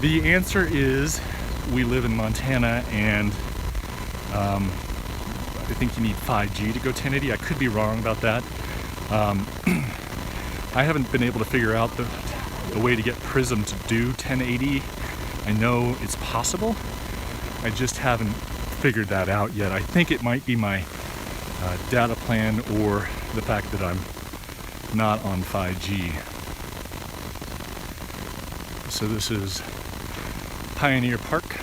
The answer is we live in Montana, and I think you need 5G to go 1080. I could be wrong about that. I haven't been able to figure out the way to get Prism to do 1080. I know it's possible. I just haven't figured that out yet. I think it might be my data plan or the fact that I'm not on 5G. So this is Pioneer Park,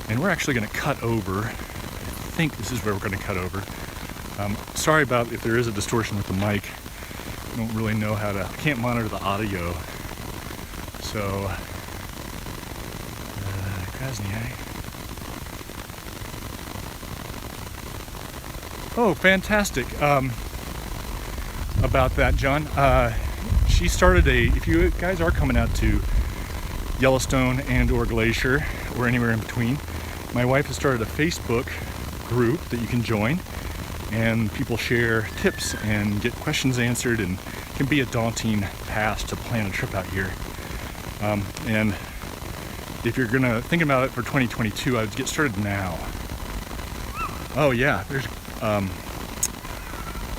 and we're actually going to cut over. I think this is where we're going to cut over. Sorry about if there is a distortion with the mic. I don't really know how to, I can't monitor the audio. So, Krasniak. Oh, fantastic. About that, John. She started if you guys are coming out to Yellowstone and or Glacier or anywhere in between, my wife has started a Facebook group that you can join, and people share tips and get questions answered, and it can be a daunting task to plan a trip out here. And if you're gonna think about it for 2022, I would get started now. Oh yeah, there's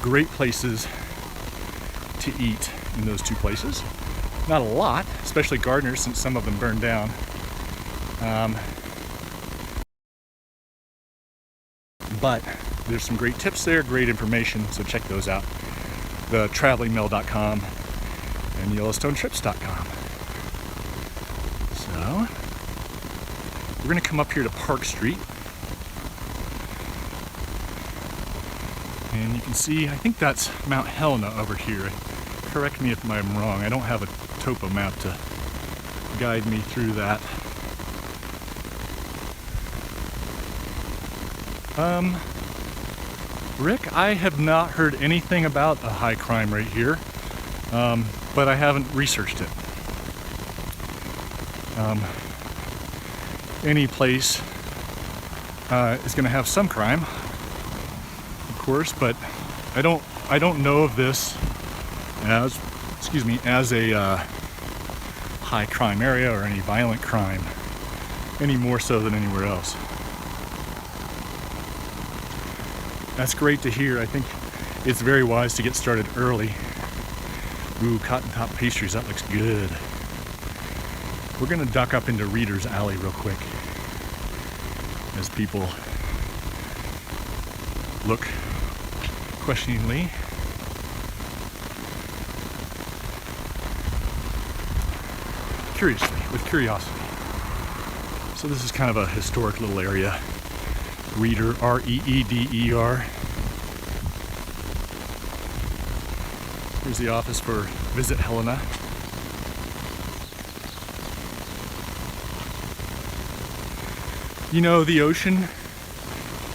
great places to eat in those two places. Not a lot, especially Gardner's, since some of them burned down. But there's some great tips there, great information, so check those out. The travelingmail.com and yellowstonetrips.com. So, we're gonna come up here to Park Street. And you can see, I think that's Mount Helena over here. Correct me if I'm wrong. I don't have a topo map to guide me through that. Rick, I have not heard anything about a high crime rate here. but I haven't researched it. Any place is going to have some crime, of course, but I don't know of this as, as a high crime area or any violent crime, any more so than anywhere else. That's great to hear. I think it's very wise to get started early. Ooh, Cotton Top Pastries, that looks good. We're gonna duck up into Reader's Alley real quick as people look questioningly. Curiously, with curiosity. So this is kind of a historic little area. Reeder, R-E-E-D-E-R. Here's the office for Visit Helena. You know, the ocean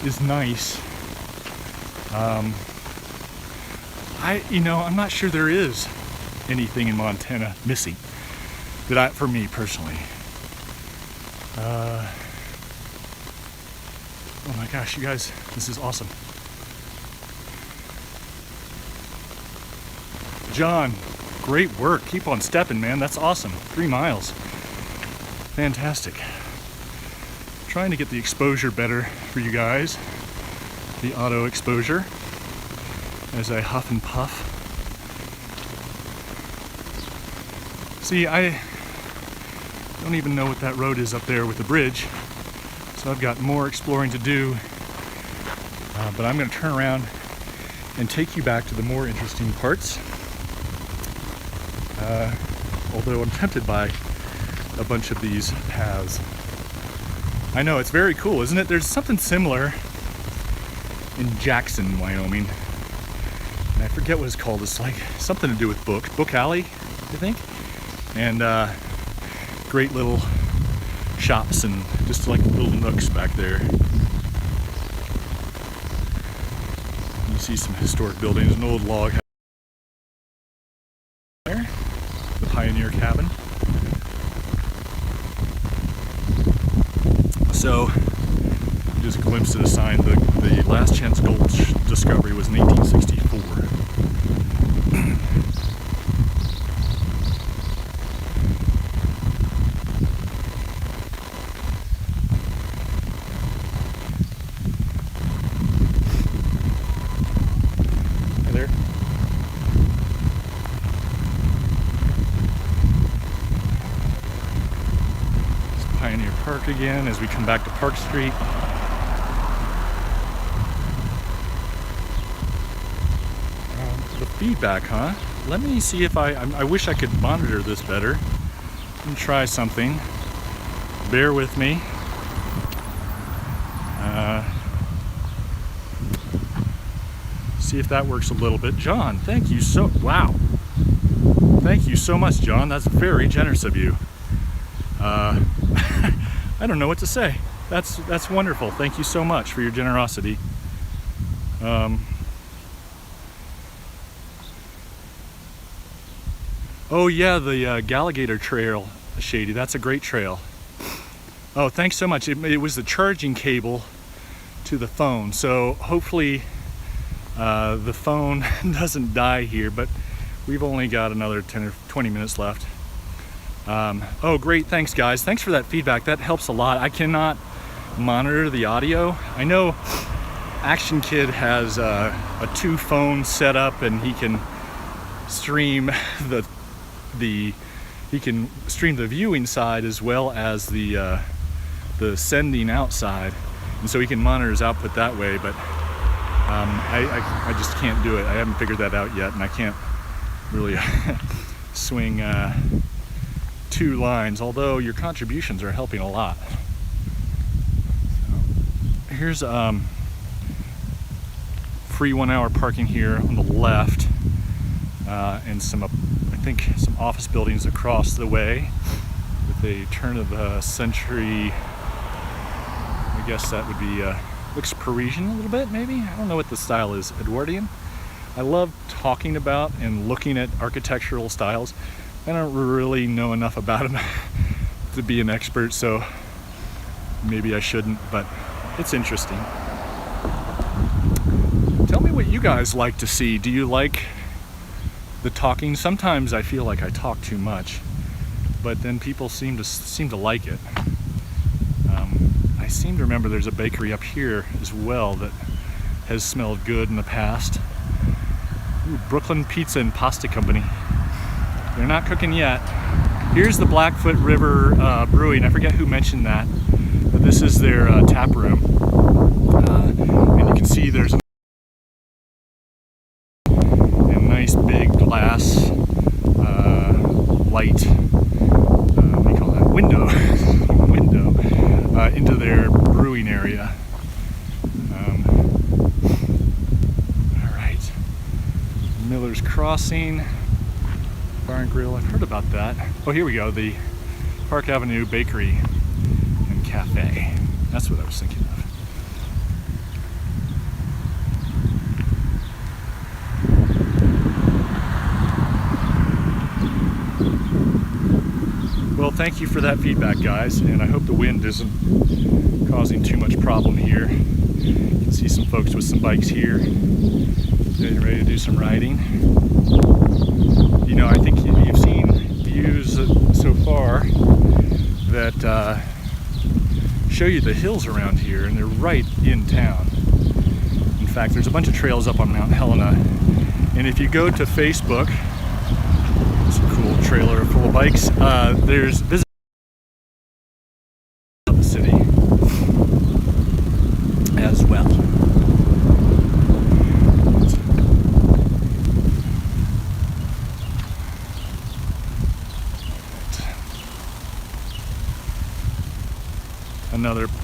is nice. I'm not sure there is anything in Montana missing for me personally. Oh my gosh, you guys, this is awesome. John, great work. Keep on stepping, man. That's awesome. 3 miles. Fantastic. Trying to get the exposure better for you guys. The auto exposure as I huff and puff. See, I don't even know what that road is up there with the bridge. So I've got more exploring to do. But I'm going to turn around and take you back to the more interesting parts. Although I'm tempted by a bunch of these paths. I know, it's very cool, isn't it? There's something similar in Jackson, Wyoming. And I forget what it's called. It's like something to do with Book Alley, I think. And great little shops and just like little nooks back there. You see some historic buildings, an old log house there, the Pioneer Cabin. So, just a glimpse at a sign. The last chance gold discovery was in 1864. Hey there. Pioneer Park again as we come back to Park Street. The feedback, huh? Let me see if I wish I could monitor this better. Let me try something. Bear with me. See if that works a little bit. John, thank you wow. Thank you so much, John. That's very generous of you. I don't know what to say. That's wonderful. Thank you so much for your generosity. Oh yeah, the Galligator Trail, Shady. That's a great trail. Oh, thanks so much. It was the charging cable to the phone. So hopefully the phone doesn't die here, but we've only got another 10 or 20 minutes left. Oh, great. Thanks, guys. Thanks for that feedback. That helps a lot. I cannot monitor the audio. I know Action Kid has a 2-phone setup, and he can stream the viewing side as well as the sending out side, and so he can monitor his output that way. But I just can't do it. I haven't figured that out yet, and I can't really swing 2 lines, although your contributions are helping a lot. So, here's free 1-hour parking here on the left, and some office buildings across the way with a turn of the century. I guess that would be looks Parisian a little bit, maybe. I don't know what the style is. Edwardian. I love talking about and looking at architectural styles. I don't really know enough about them to be an expert, so maybe I shouldn't, but it's interesting. Tell me what you guys like to see. Do you like the talking? Sometimes I feel like I talk too much, but then people seem to like it. I seem to remember there's a bakery up here as well that has smelled good in the past. Ooh, Brooklyn Pizza and Pasta Company. They're not cooking yet. Here's the Blackfoot River Brewing. I forget who mentioned that, but this is their tap room. And you can see there's a nice big glass light, what do you call that? Window. Into their brewing area. All right. Miller's Crossing. Bar and Grill, I've heard about that. Oh, here we go, the Park Avenue Bakery and Cafe. That's what I was thinking of. Well, thank you for that feedback, guys, and I hope the wind isn't causing too much problem here. You can see some folks with some bikes here, getting ready to do some riding. You know, I think you've seen views so far that show you the hills around here, and they're right in town. In fact, there's a bunch of trails up on Mount Helena, and if you go to Facebook, it's a cool trailer full of bikes, there's visit of the city as well.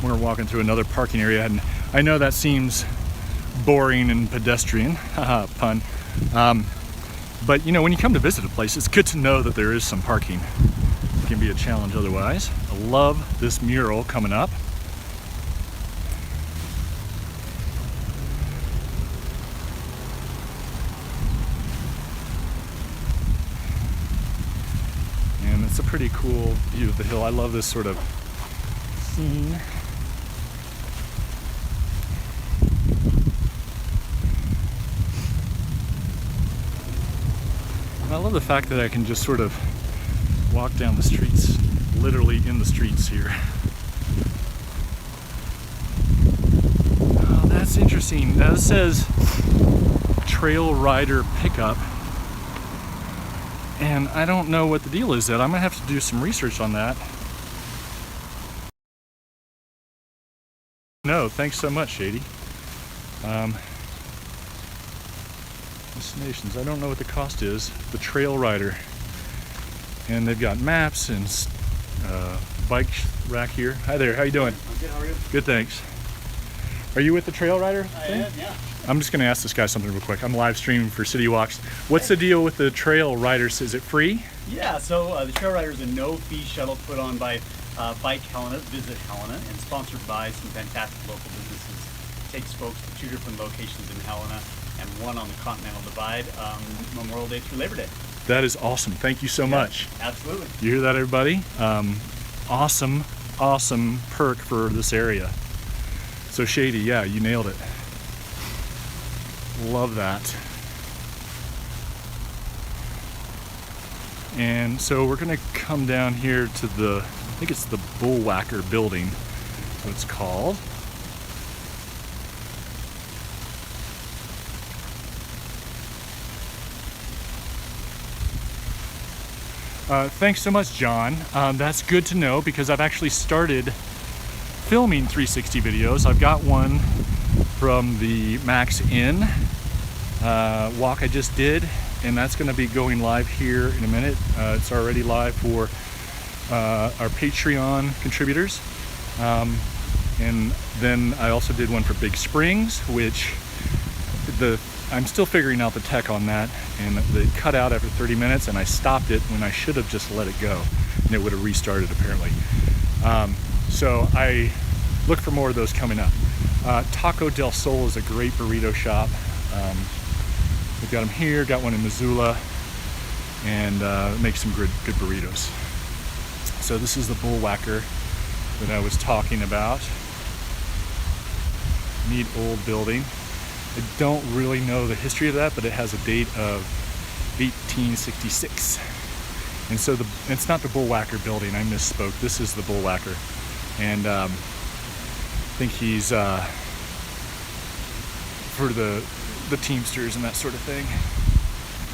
We're walking through another parking area, and I know that seems boring and pedestrian, haha, pun. But you know, when you come to visit a place, it's good to know that there is some parking. It can be a challenge otherwise. I love this mural coming up. And it's a pretty cool view of the hill. I love this sort of scene. And I love the fact that I can just sort of walk down the streets, literally in the streets here. Oh, that's interesting. Now, it says Trail Rider Pickup, and I don't know what the deal is yet. I'm gonna have to do some research on that. No, thanks so much, Shady. Destinations, I don't know what the cost is. The Trail Rider, and they've got maps and bike rack here. Hi there, how you doing? I'm good, how are you? Good, thanks. Are you with the Trail Rider thing? I am, yeah. I'm just gonna ask this guy something real quick. I'm live streaming for City Walks. What's the deal with the Trail Riders? Is it free? Yeah, so the Trail Rider is a no-fee shuttle put on by Bike Helena, Visit Helena, and sponsored by some fantastic local businesses. It takes folks to 2 different locations in Helena and 1 on the Continental Divide, Memorial Day through Labor Day. That is awesome. Thank you so much. Absolutely. You hear that, everybody? Awesome perk for this area. So Shady, yeah, you nailed it. Love that. And so we're gonna come down here to the, I think it's the Bullwhacker building, what it's called. Thanks so much, John. That's good to know because I've actually started filming 360 videos. I've got one from the Max Inn walk I just did, and that's going to be going live here in a minute. It's already live for our Patreon contributors. And then I also did one for Big Springs, which I'm still figuring out the tech on that, and it cut out after 30 minutes, and I stopped it when I should have just let it go, and it would have restarted apparently. So I look for more of those coming up. Taco del Sol is a great burrito shop. We've got them here, got one in Missoula, and make some good burritos. So this is the Bullwhacker that I was talking about. Neat old building. I don't really know the history of that, but it has a date of 1866. And so it's not the Bullwhacker building, I misspoke. This is the Bullwhacker. And I think he's for the Teamsters and that sort of thing.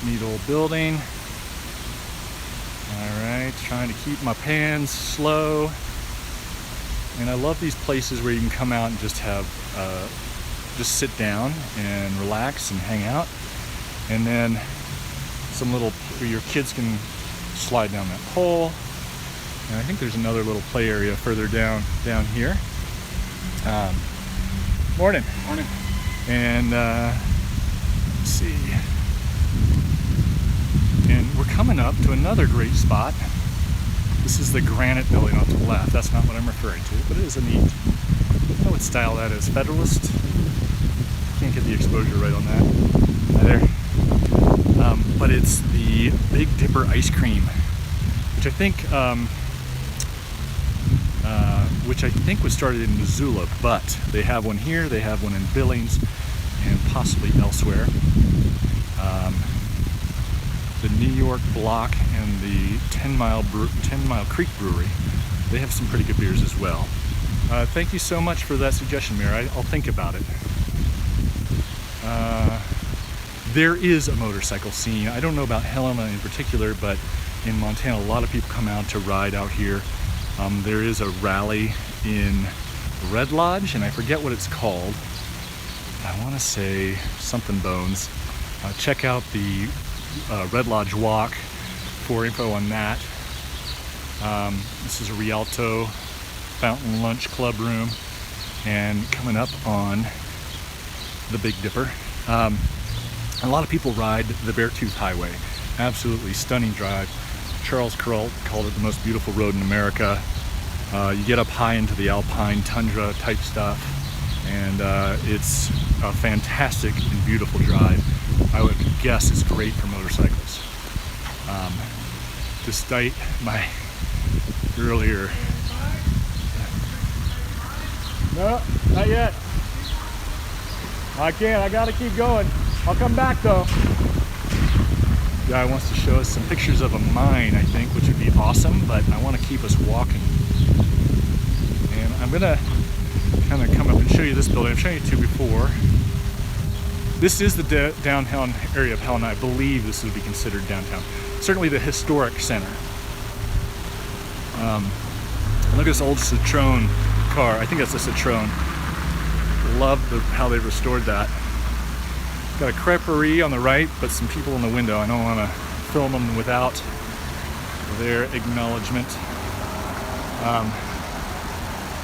Neat old building. All right, trying to keep my pans slow. And I love these places where you can come out and just have, just sit down and relax and hang out. And then your kids can slide down that pole. And I think there's another little play area further down here. Morning. Morning. And let's see. And we're coming up to another great spot. This is the Granite building off to the left. That's not what I'm referring to, but it is a neat, I don't know what style that is. Federalist? Can't get the exposure right on that. There. But it's the Big Dipper ice cream, which I think was started in Missoula, but they have one here, they have one in Billings, and possibly elsewhere. The New York Block and the 10 Mile Creek Brewery, they have some pretty good beers as well. Thank you so much for that suggestion, Mary. I'll think about it. There is a motorcycle scene. I don't know about Helena in particular, but in Montana, a lot of people come out to ride out here. There is a rally in Red Lodge, and I forget what it's called. I want to say something Bones. Check out the Red Lodge Walk for info on that. This is a Rialto Fountain Lunch Club room, and coming up on the Big Dipper. A lot of people ride the Beartooth Highway. Absolutely stunning drive. Charles Kuralt called it the most beautiful road in America. You get up high into the alpine tundra type stuff, and it's a fantastic and beautiful drive. I would guess it's great for motorcycles. Despite my earlier... No, not yet. I can't, I gotta keep going. I'll come back though. Guy wants to show us some pictures of a mine, I think, which would be awesome, but I want to keep us walking. And I'm gonna kind of come up and show you this building. I've shown you two before. This is the downtown area of Helena. I believe this would be considered downtown. Certainly the historic center. Look at this old Citroen car. I think that's a Citroen. Love how they restored that. Got a creperie on the right, but some people in the window. I don't want to film them without their acknowledgement.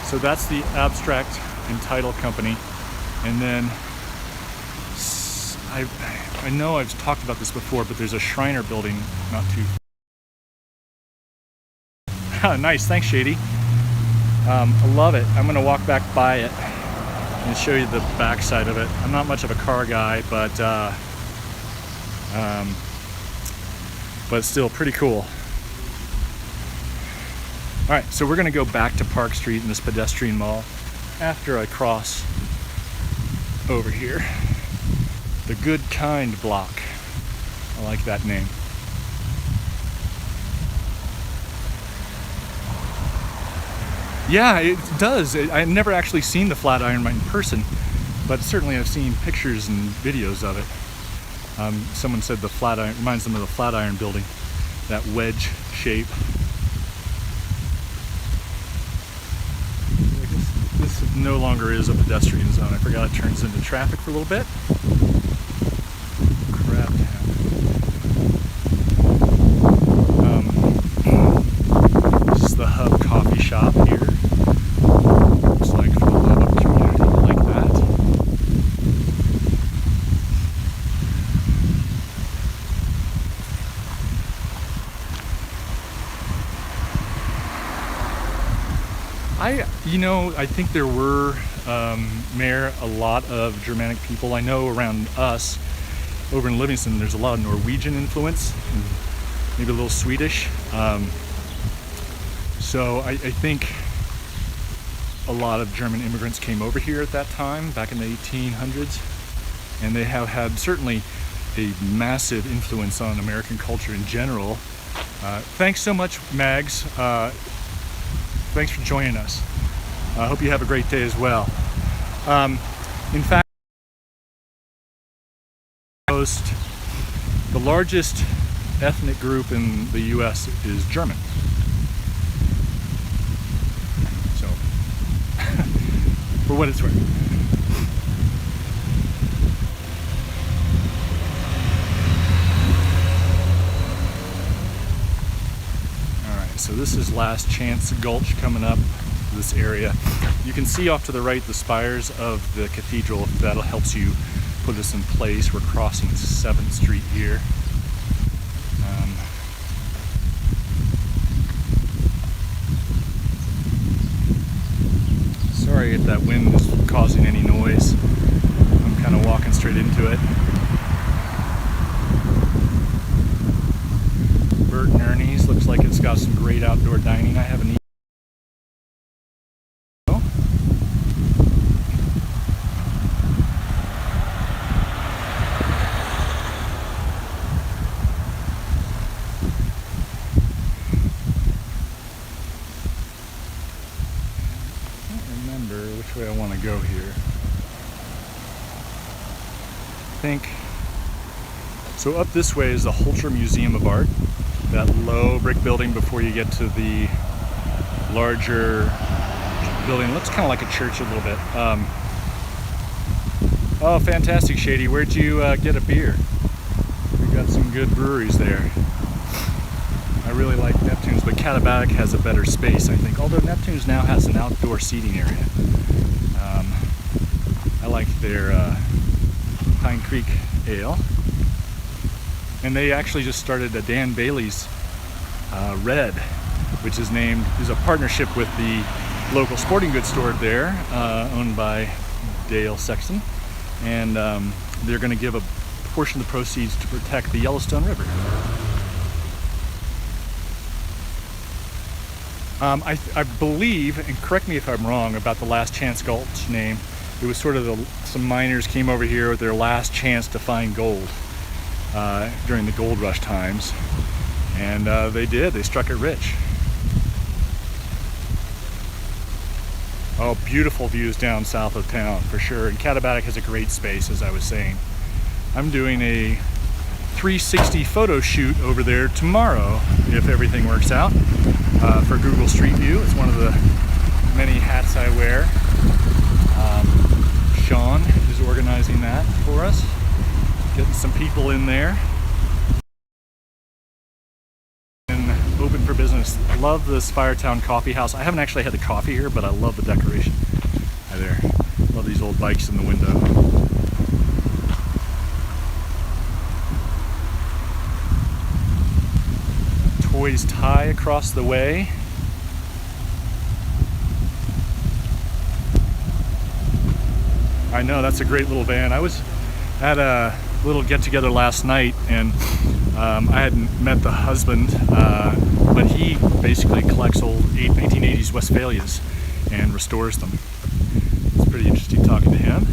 So that's the Abstract and Title Company. And then I know I've talked about this before, but there's a Shriner building not too far. Nice, thanks Shady. I love it. I'm gonna walk back by it and show you the back side of it. I'm not much of a car guy, but still pretty cool. All right, so we're gonna go back to Park Street in this pedestrian mall after I cross over here. The Good Kind Block. I like that name. Yeah, it does. I've never actually seen the Flatiron Mine in person, but certainly I've seen pictures and videos of it. Someone said the Flatiron reminds them of the Flatiron building, that wedge shape. This no longer is a pedestrian zone. I forgot it turns into traffic for a little bit. Crap. This is the Hub Coffee Shop here. Looks like for the Lubbock community, like that. I think there were, Mayor, a lot of Germanic people. I know around us, over in Livingston, there's a lot of Norwegian influence, and maybe a little Swedish. So I think a lot of German immigrants came over here at that time, back in the 1800s, and they have had certainly a massive influence on American culture in general. Thanks so much, Mags. Thanks for joining us. I hope you have a great day as well. In fact, the largest ethnic group in the US is German. So, for what it's worth. Alright, so this is Last Chance Gulch coming up this area. You can see off to the right the spires of the cathedral, if that helps you put us in place. We're crossing 7th Street here. Sorry if that wind is causing any noise. I'm kind of walking straight into it. Bert and Ernie's looks like it's got some great outdoor dining. I haven't eaten. Which way I want to go here. I think so. Up this way is the Holter Museum of Art, that low brick building before you get to the larger building. It looks kind of like a church a little bit. Oh, fantastic, Shady. Where'd you get a beer? We got some good breweries there. I really like Neptune's, but Katabatic has a better space, I think. Although Neptune's now has an outdoor seating area. I like their Pine Creek Ale. And they actually just started a Dan Bailey's Red, which is a partnership with the local sporting goods store there, owned by Dale Sexton. And they're going to give a portion of the proceeds to protect the Yellowstone River. I believe, and correct me if I'm wrong about the Last Chance Gulch name, it was sort of some miners came over here with their last chance to find gold during the gold rush times, and they did. They struck it rich. Oh, beautiful views down south of town for sure, and Katabatic has a great space, as I was saying. I'm doing a 360 photo shoot over there tomorrow, if everything works out, for Google Street View. It's one of the many hats I wear. Sean is organizing that for us, getting some people in there. And open for business. I love this Firetown Coffee House. I haven't actually had the coffee here, but I love the decoration. Hi there. Love these old bikes in the window. Toys Tie across the way. I know, that's a great little van. I was at a little get-together last night, and I hadn't met the husband, but he basically collects old 1980s Westphalias and restores them. It's pretty interesting talking to him.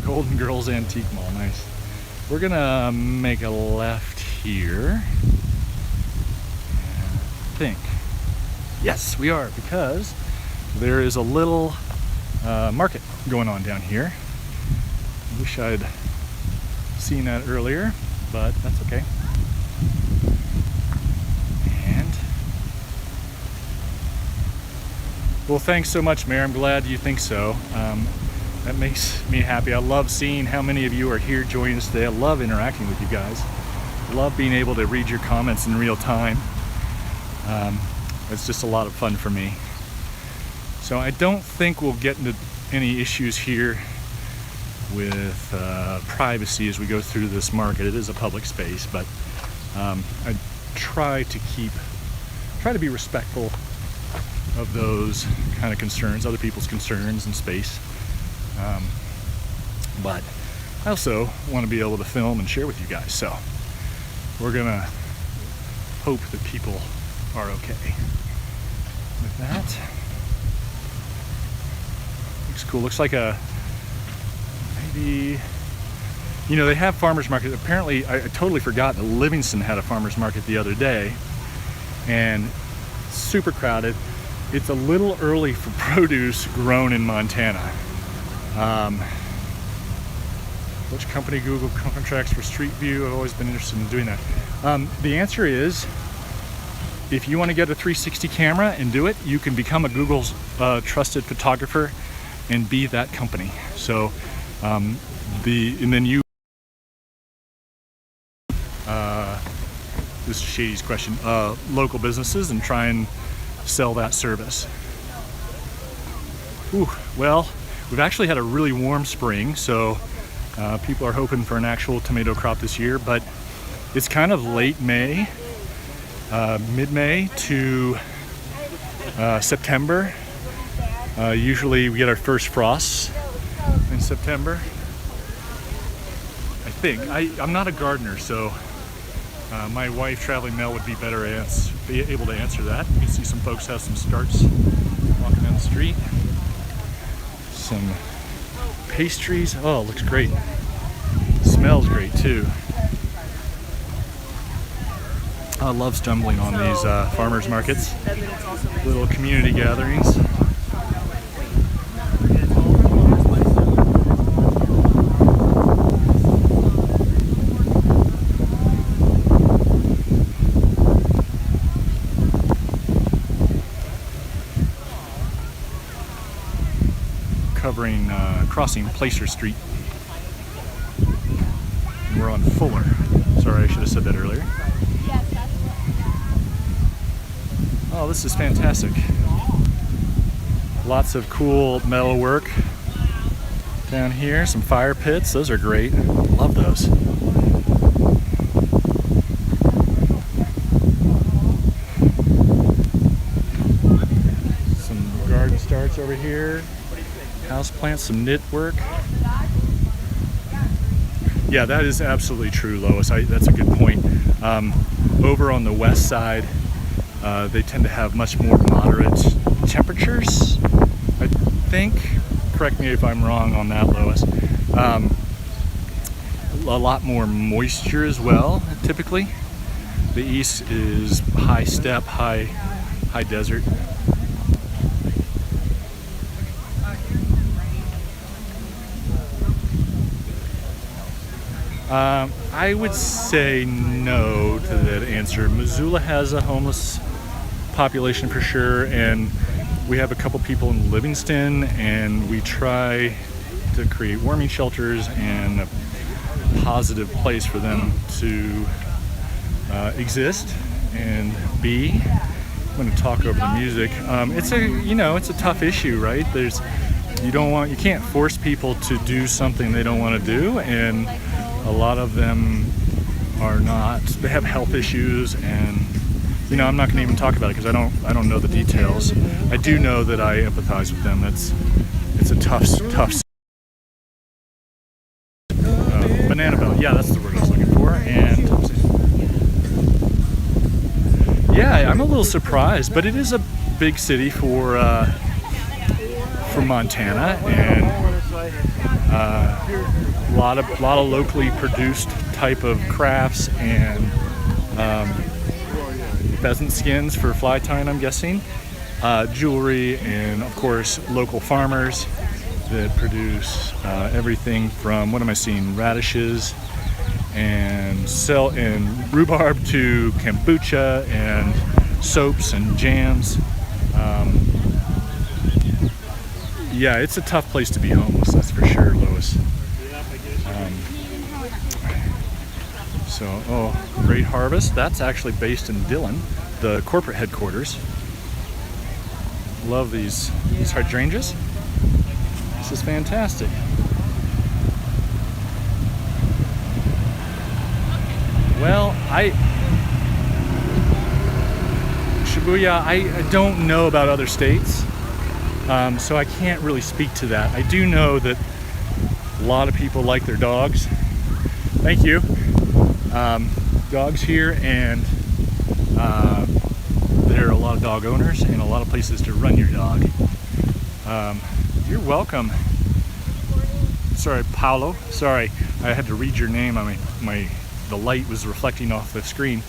Golden Girls Antique Mall, nice. We're gonna make a left here. I think. Yes, we are, because there is a little market going on down here. I wish I'd seen that earlier, but that's okay. And well, thanks so much, Mayor. I'm glad you think so. That makes me happy. I love seeing how many of you are here joining us today. I love interacting with you guys. I love being able to read your comments in real time. It's just a lot of fun for me. So I don't think we'll get into any issues here with privacy as we go through this market. It is a public space, but I try to keep try to be respectful of those kind of concerns, other people's concerns and space. But I also want to be able to film and share with you guys. So we're gonna hope that people are okay with that. Looks cool. Looks like a maybe, you know, they have farmers market. Apparently, I totally forgot that Livingston had a farmers market the other day, and super crowded. It's a little early for produce grown in Montana. Which company Google contracts for Street View? I've always been interested in doing that. The answer is, if you want to get a 360 camera and do it, you can become a Google's trusted photographer and be that company. So, and then you, this is Shady's question, local businesses and try and sell that service. Ooh, well, we've actually had a really warm spring, so people are hoping for an actual tomato crop this year, but it's kind of late May, mid-May to September. Usually we get our first frosts in September. I think. I'm not a gardener, so my wife, Traveling Mel, would be able to answer that. You can see some folks have some starts walking down the street. Some pastries. Oh, it looks great. Smells great too. I love stumbling on these farmers markets, little community gatherings. Crossing Placer Street. And we're on Fuller. Sorry, I should have said that earlier. Oh, this is fantastic. Lots of cool metal work down here. Some fire pits. Those are great. Love those. Some garden starts over here. House plants, some knit work. Yeah, that is absolutely true, Lois. That's a good point. Over on the west side, they tend to have much more moderate temperatures, I think. Correct me if I'm wrong on that, Lois. A lot more moisture as well, typically. The east is high steppe, high desert. I would say no to that answer. Missoula has a homeless population for sure, and we have a couple people in Livingston, and we try to create warming shelters and a positive place for them to exist and be. I'm going to talk over the music. It's a tough issue, right? You can't force people to do something they don't want to do, and a lot of them they have health issues, and I'm not going to even talk about it because I don't know the details. I do know that I empathize with them. It's a tough. Banana Belt, yeah, that's the word I was looking for. And yeah, I'm a little surprised, but it is a big city for Montana, and a lot of locally produced type of crafts and pheasant skins for fly tying, I'm guessing, jewelry, and of course local farmers that produce everything from, what am I seeing, radishes and rhubarb to kombucha and soaps and jams. Yeah, it's a tough place to be homeless, that's for sure, Lois. Great Harvest, that's actually based in Dillon, the corporate headquarters. Love these hydrangeas. This is fantastic. Well, Shibuya, I don't know about other states, so I can't really speak to that. I do know that a lot of people like their dogs. Thank you. Dogs here, and there are a lot of dog owners and a lot of places to run your dog. You're welcome. Sorry, Paolo. Sorry, I had to read your name. The light was reflecting off the screen.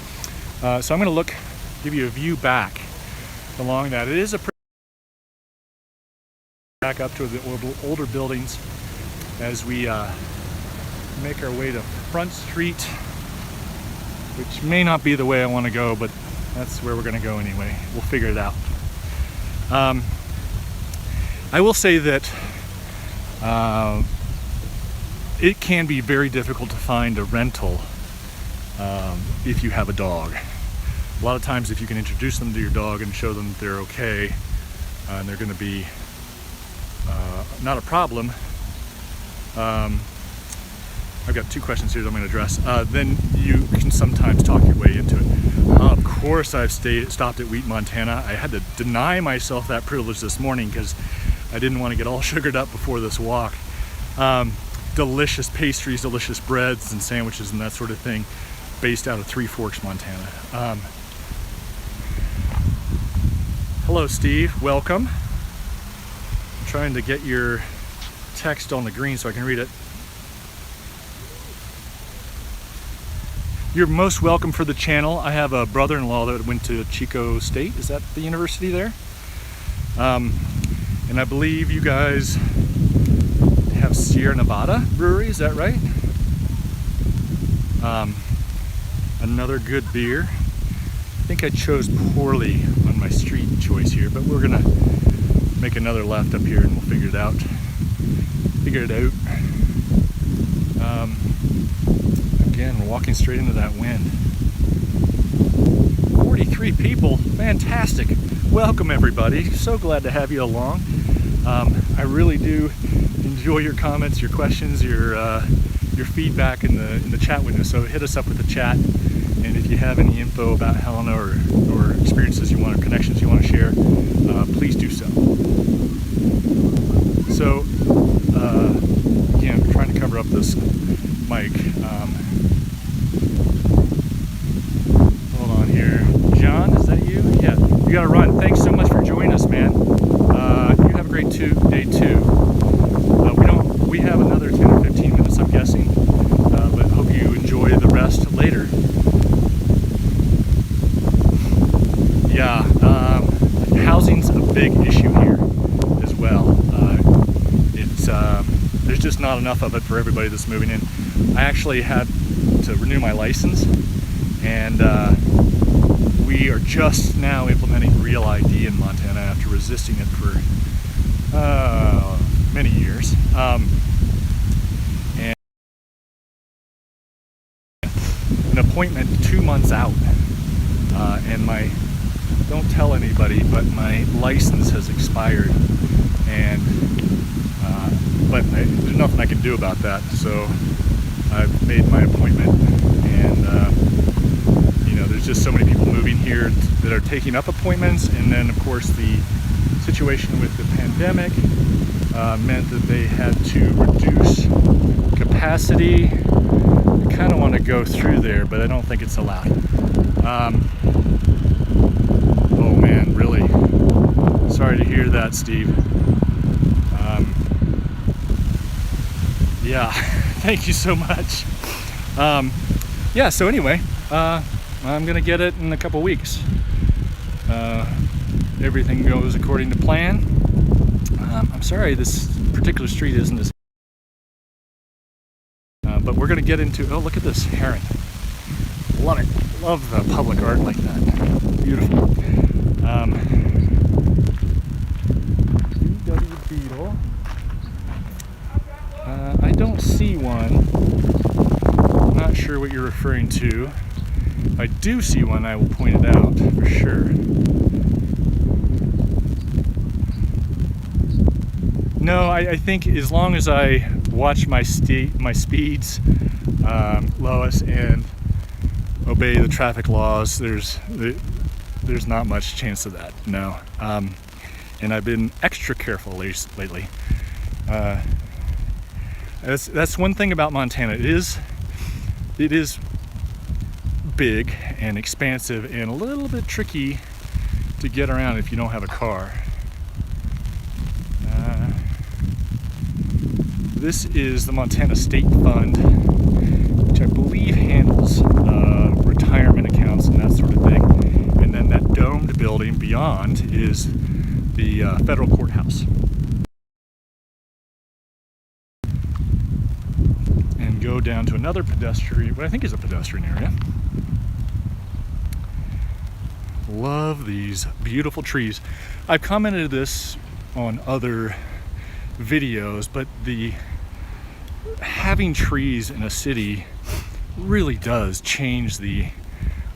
So I'm going to give you a view back along that. It is a pretty back up to the older buildings as we make our way to Front Street, which may not be the way I want to go, but that's where we're going to go anyway. We'll figure it out. I will say that it can be very difficult to find a rental if you have a dog. A lot of times if you can introduce them to your dog and show them that they're okay and they're going to be not a problem, I've got two questions here that I'm going to address. Then you can sometimes talk your way into it. Of course, I've stopped at Wheat, Montana. I had to deny myself that privilege this morning because I didn't want to get all sugared up before this walk. Delicious pastries, delicious breads and sandwiches and that sort of thing, based out of Three Forks, Montana. Hello, Steve. Welcome. I'm trying to get your text on the green so I can read it. You're most welcome for the channel. I have a brother-in-law that went to Chico State. Is that the university there? And I believe you guys have Sierra Nevada Brewery, is that right? Another good beer. I think I chose poorly on my street choice here, but we're gonna make another left up here and we'll figure it out. Again, we're walking straight into that wind. 43 people, fantastic. Welcome everybody, so glad to have you along. I really do enjoy your comments, your questions, your feedback in the chat window. So hit us up with the chat, and if you have any info about Helena or experiences you want or connections you want to share, please do so. So again, I'm trying to cover up this mic. Hold on here. John, is that you? Yeah, you gotta run. Thanks so much for joining us, man. You have a great day too. We have another 10 or 15 minutes, I'm guessing, but hope you enjoy the rest later. Yeah, housing's a big issue here as well. There's just not enough of it for everybody that's moving in. I actually had to renew my license, and we are just now implementing Real ID in Montana after resisting it for many years. And an appointment 2 months out, and don't tell anybody, but my license has expired, and but there's nothing I can do about that, so I've made my appointment. And there's just so many people moving here that are taking up appointments, and then of course the situation with the pandemic meant that they had to reduce capacity. I kind of want to go through there, but I don't think it's allowed. Oh man, really? Sorry to hear that, Steve. Yeah, thank you so much. Yeah, so anyway, I'm gonna get it in a couple weeks. Everything goes according to plan. I'm sorry this particular street isn't as but we're gonna get into, oh, look at this heron. Love the public art like that. Beautiful. VW Beetle. I don't see one. I'm not sure what you're referring to. If I do see one, I will point it out for sure. No, I think as long as I watch my speeds, Lois, and obey the traffic laws, there's there's not much chance of that, no. And I've been extra careful lately. That's one thing about Montana. It is big and expansive and a little bit tricky to get around if you don't have a car. This is the Montana State Fund, which I believe handles retirement accounts and that sort of thing. And then that domed building beyond is the federal courthouse. And go down to another pedestrian, what I think is a pedestrian area. Love these beautiful trees. I've commented this on other videos, but having trees in a city really does change the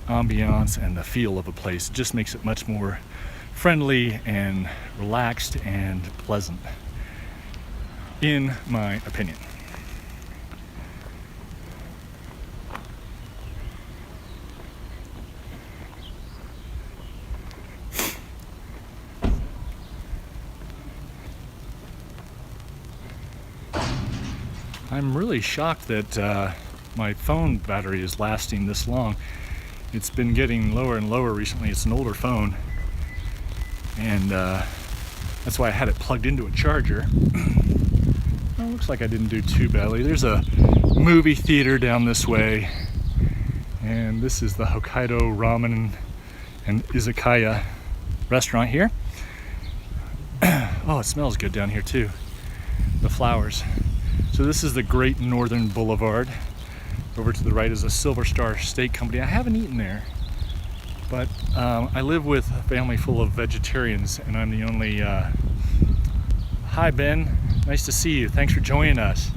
ambiance and the feel of a place. It just makes it much more friendly and relaxed and pleasant, in my opinion. I'm really shocked that my phone battery is lasting this long. It's been getting lower and lower recently. It's an older phone, and that's why I had it plugged into a charger. Well, looks like I didn't do too badly. There's a movie theater down this way, and this is the Hokkaido Ramen and Izakaya restaurant here. Oh, it smells good down here too. The flowers. So this is the Great Northern Boulevard. Over to the right is a Silver Star Steak Company. I haven't eaten there, but I live with a family full of vegetarians, and I'm the only... Hi, Ben. Nice to see you. Thanks for joining us.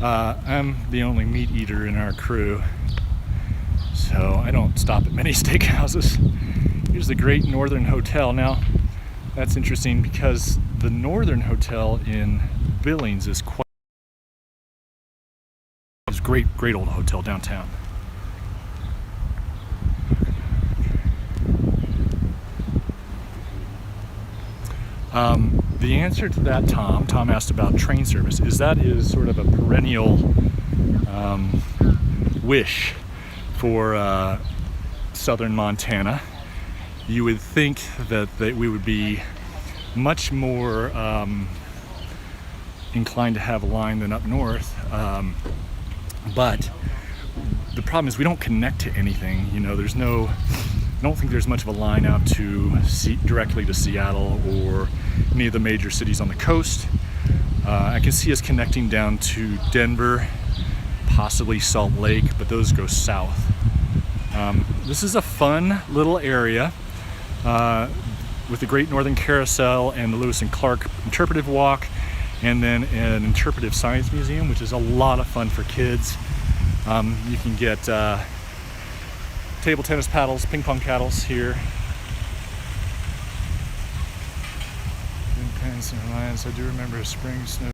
I'm the only meat eater in our crew, so I don't stop at many steakhouses. Here's the Great Northern Hotel. Now, that's interesting because the Northern Hotel in Billings is quite... It's a great old hotel downtown. The answer to that, Tom asked about train service, is sort of a perennial wish for southern Montana. You would think that we would be much more inclined to have a line than up north, but the problem is we don't connect to anything. You know, I don't think there's much of a line out directly to Seattle or any of the major cities on the coast. I can see us connecting down to Denver, possibly Salt Lake, but those go south. This is a fun little area with the Great Northern Carousel and the Lewis and Clark Interpretive Walk, and then an Interpretive Science Museum, which is a lot of fun for kids. You can get table tennis paddles, ping pong paddles here. Pens and lions. I do remember a spring snow.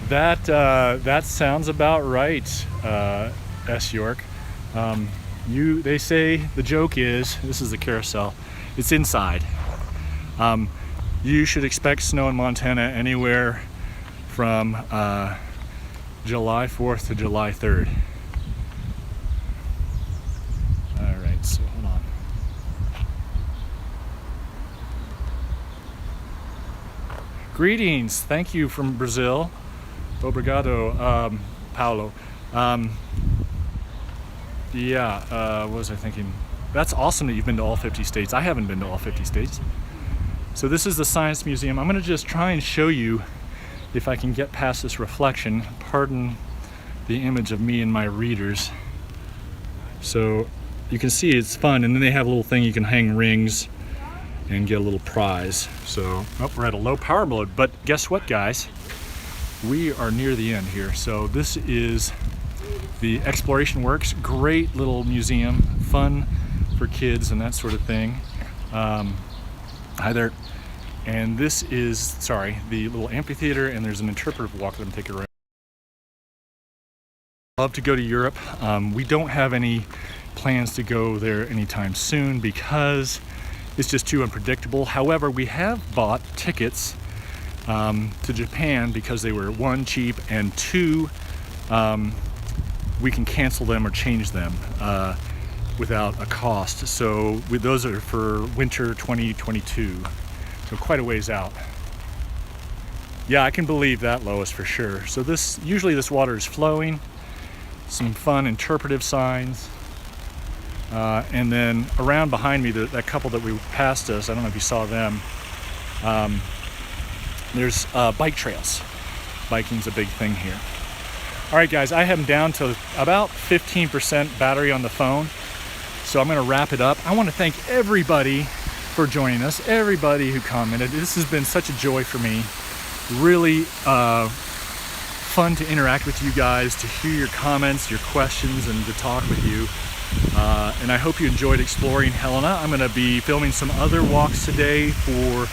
That sounds about right, S. York. They say the joke is, this is the carousel, it's inside. You should expect snow in Montana anywhere from July 4th to July 3rd. All right, so hold on. Greetings, thank you from Brazil. Obrigado, Paulo. What was I thinking? That's awesome that you've been to all 50 states. I haven't been to all 50 states. So this is the Science Museum. I'm gonna just try and show you if I can get past this reflection. Pardon the image of me and my readers. So you can see it's fun, and then they have a little thing you can hang rings and get a little prize. So, we're at a low power mode, but guess what, guys? We are near the end here. So this is the Exploration Works, great little museum, fun for kids and that sort of thing. Hi there. And this is, the little amphitheater, and there's an interpretive walk that I'm taking around. Love to go to Europe. We don't have any plans to go there anytime soon because it's just too unpredictable. However, we have bought tickets to Japan because they were, one, cheap, and two, we can cancel them or change them without a cost. So those are for winter 2022, so quite a ways out. Yeah, I can believe that, Lois, for sure. So usually this water is flowing, some fun interpretive signs, and then around behind me, that couple that we passed us, I don't know if you saw them, there's bike trails. Biking's a big thing here. All right, guys, I am down to about 15% battery on the phone, so I'm gonna wrap it up. I wanna thank everybody for joining us, everybody who commented. This has been such a joy for me. Really fun to interact with you guys, to hear your comments, your questions, and to talk with you. And I hope you enjoyed exploring Helena. I'm gonna be filming some other walks today to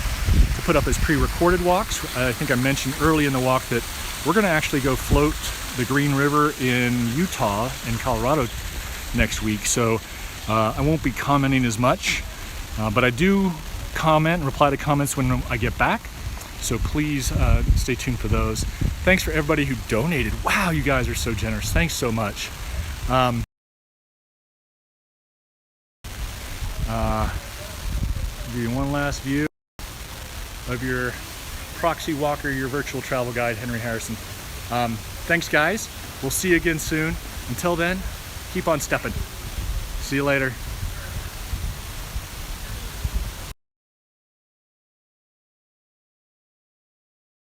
put up as pre-recorded walks. I think I mentioned early in the walk that we're gonna actually go float the Green River in Utah and Colorado next week. So I won't be commenting as much, but I do comment and reply to comments when I get back. So please stay tuned for those. Thanks for everybody who donated. Wow, you guys are so generous. Thanks so much. Give you one last view of your proxy walker, your virtual travel guide, Henry Harrison. Thanks, guys. We'll see you again soon. Until then, keep on stepping. See you later.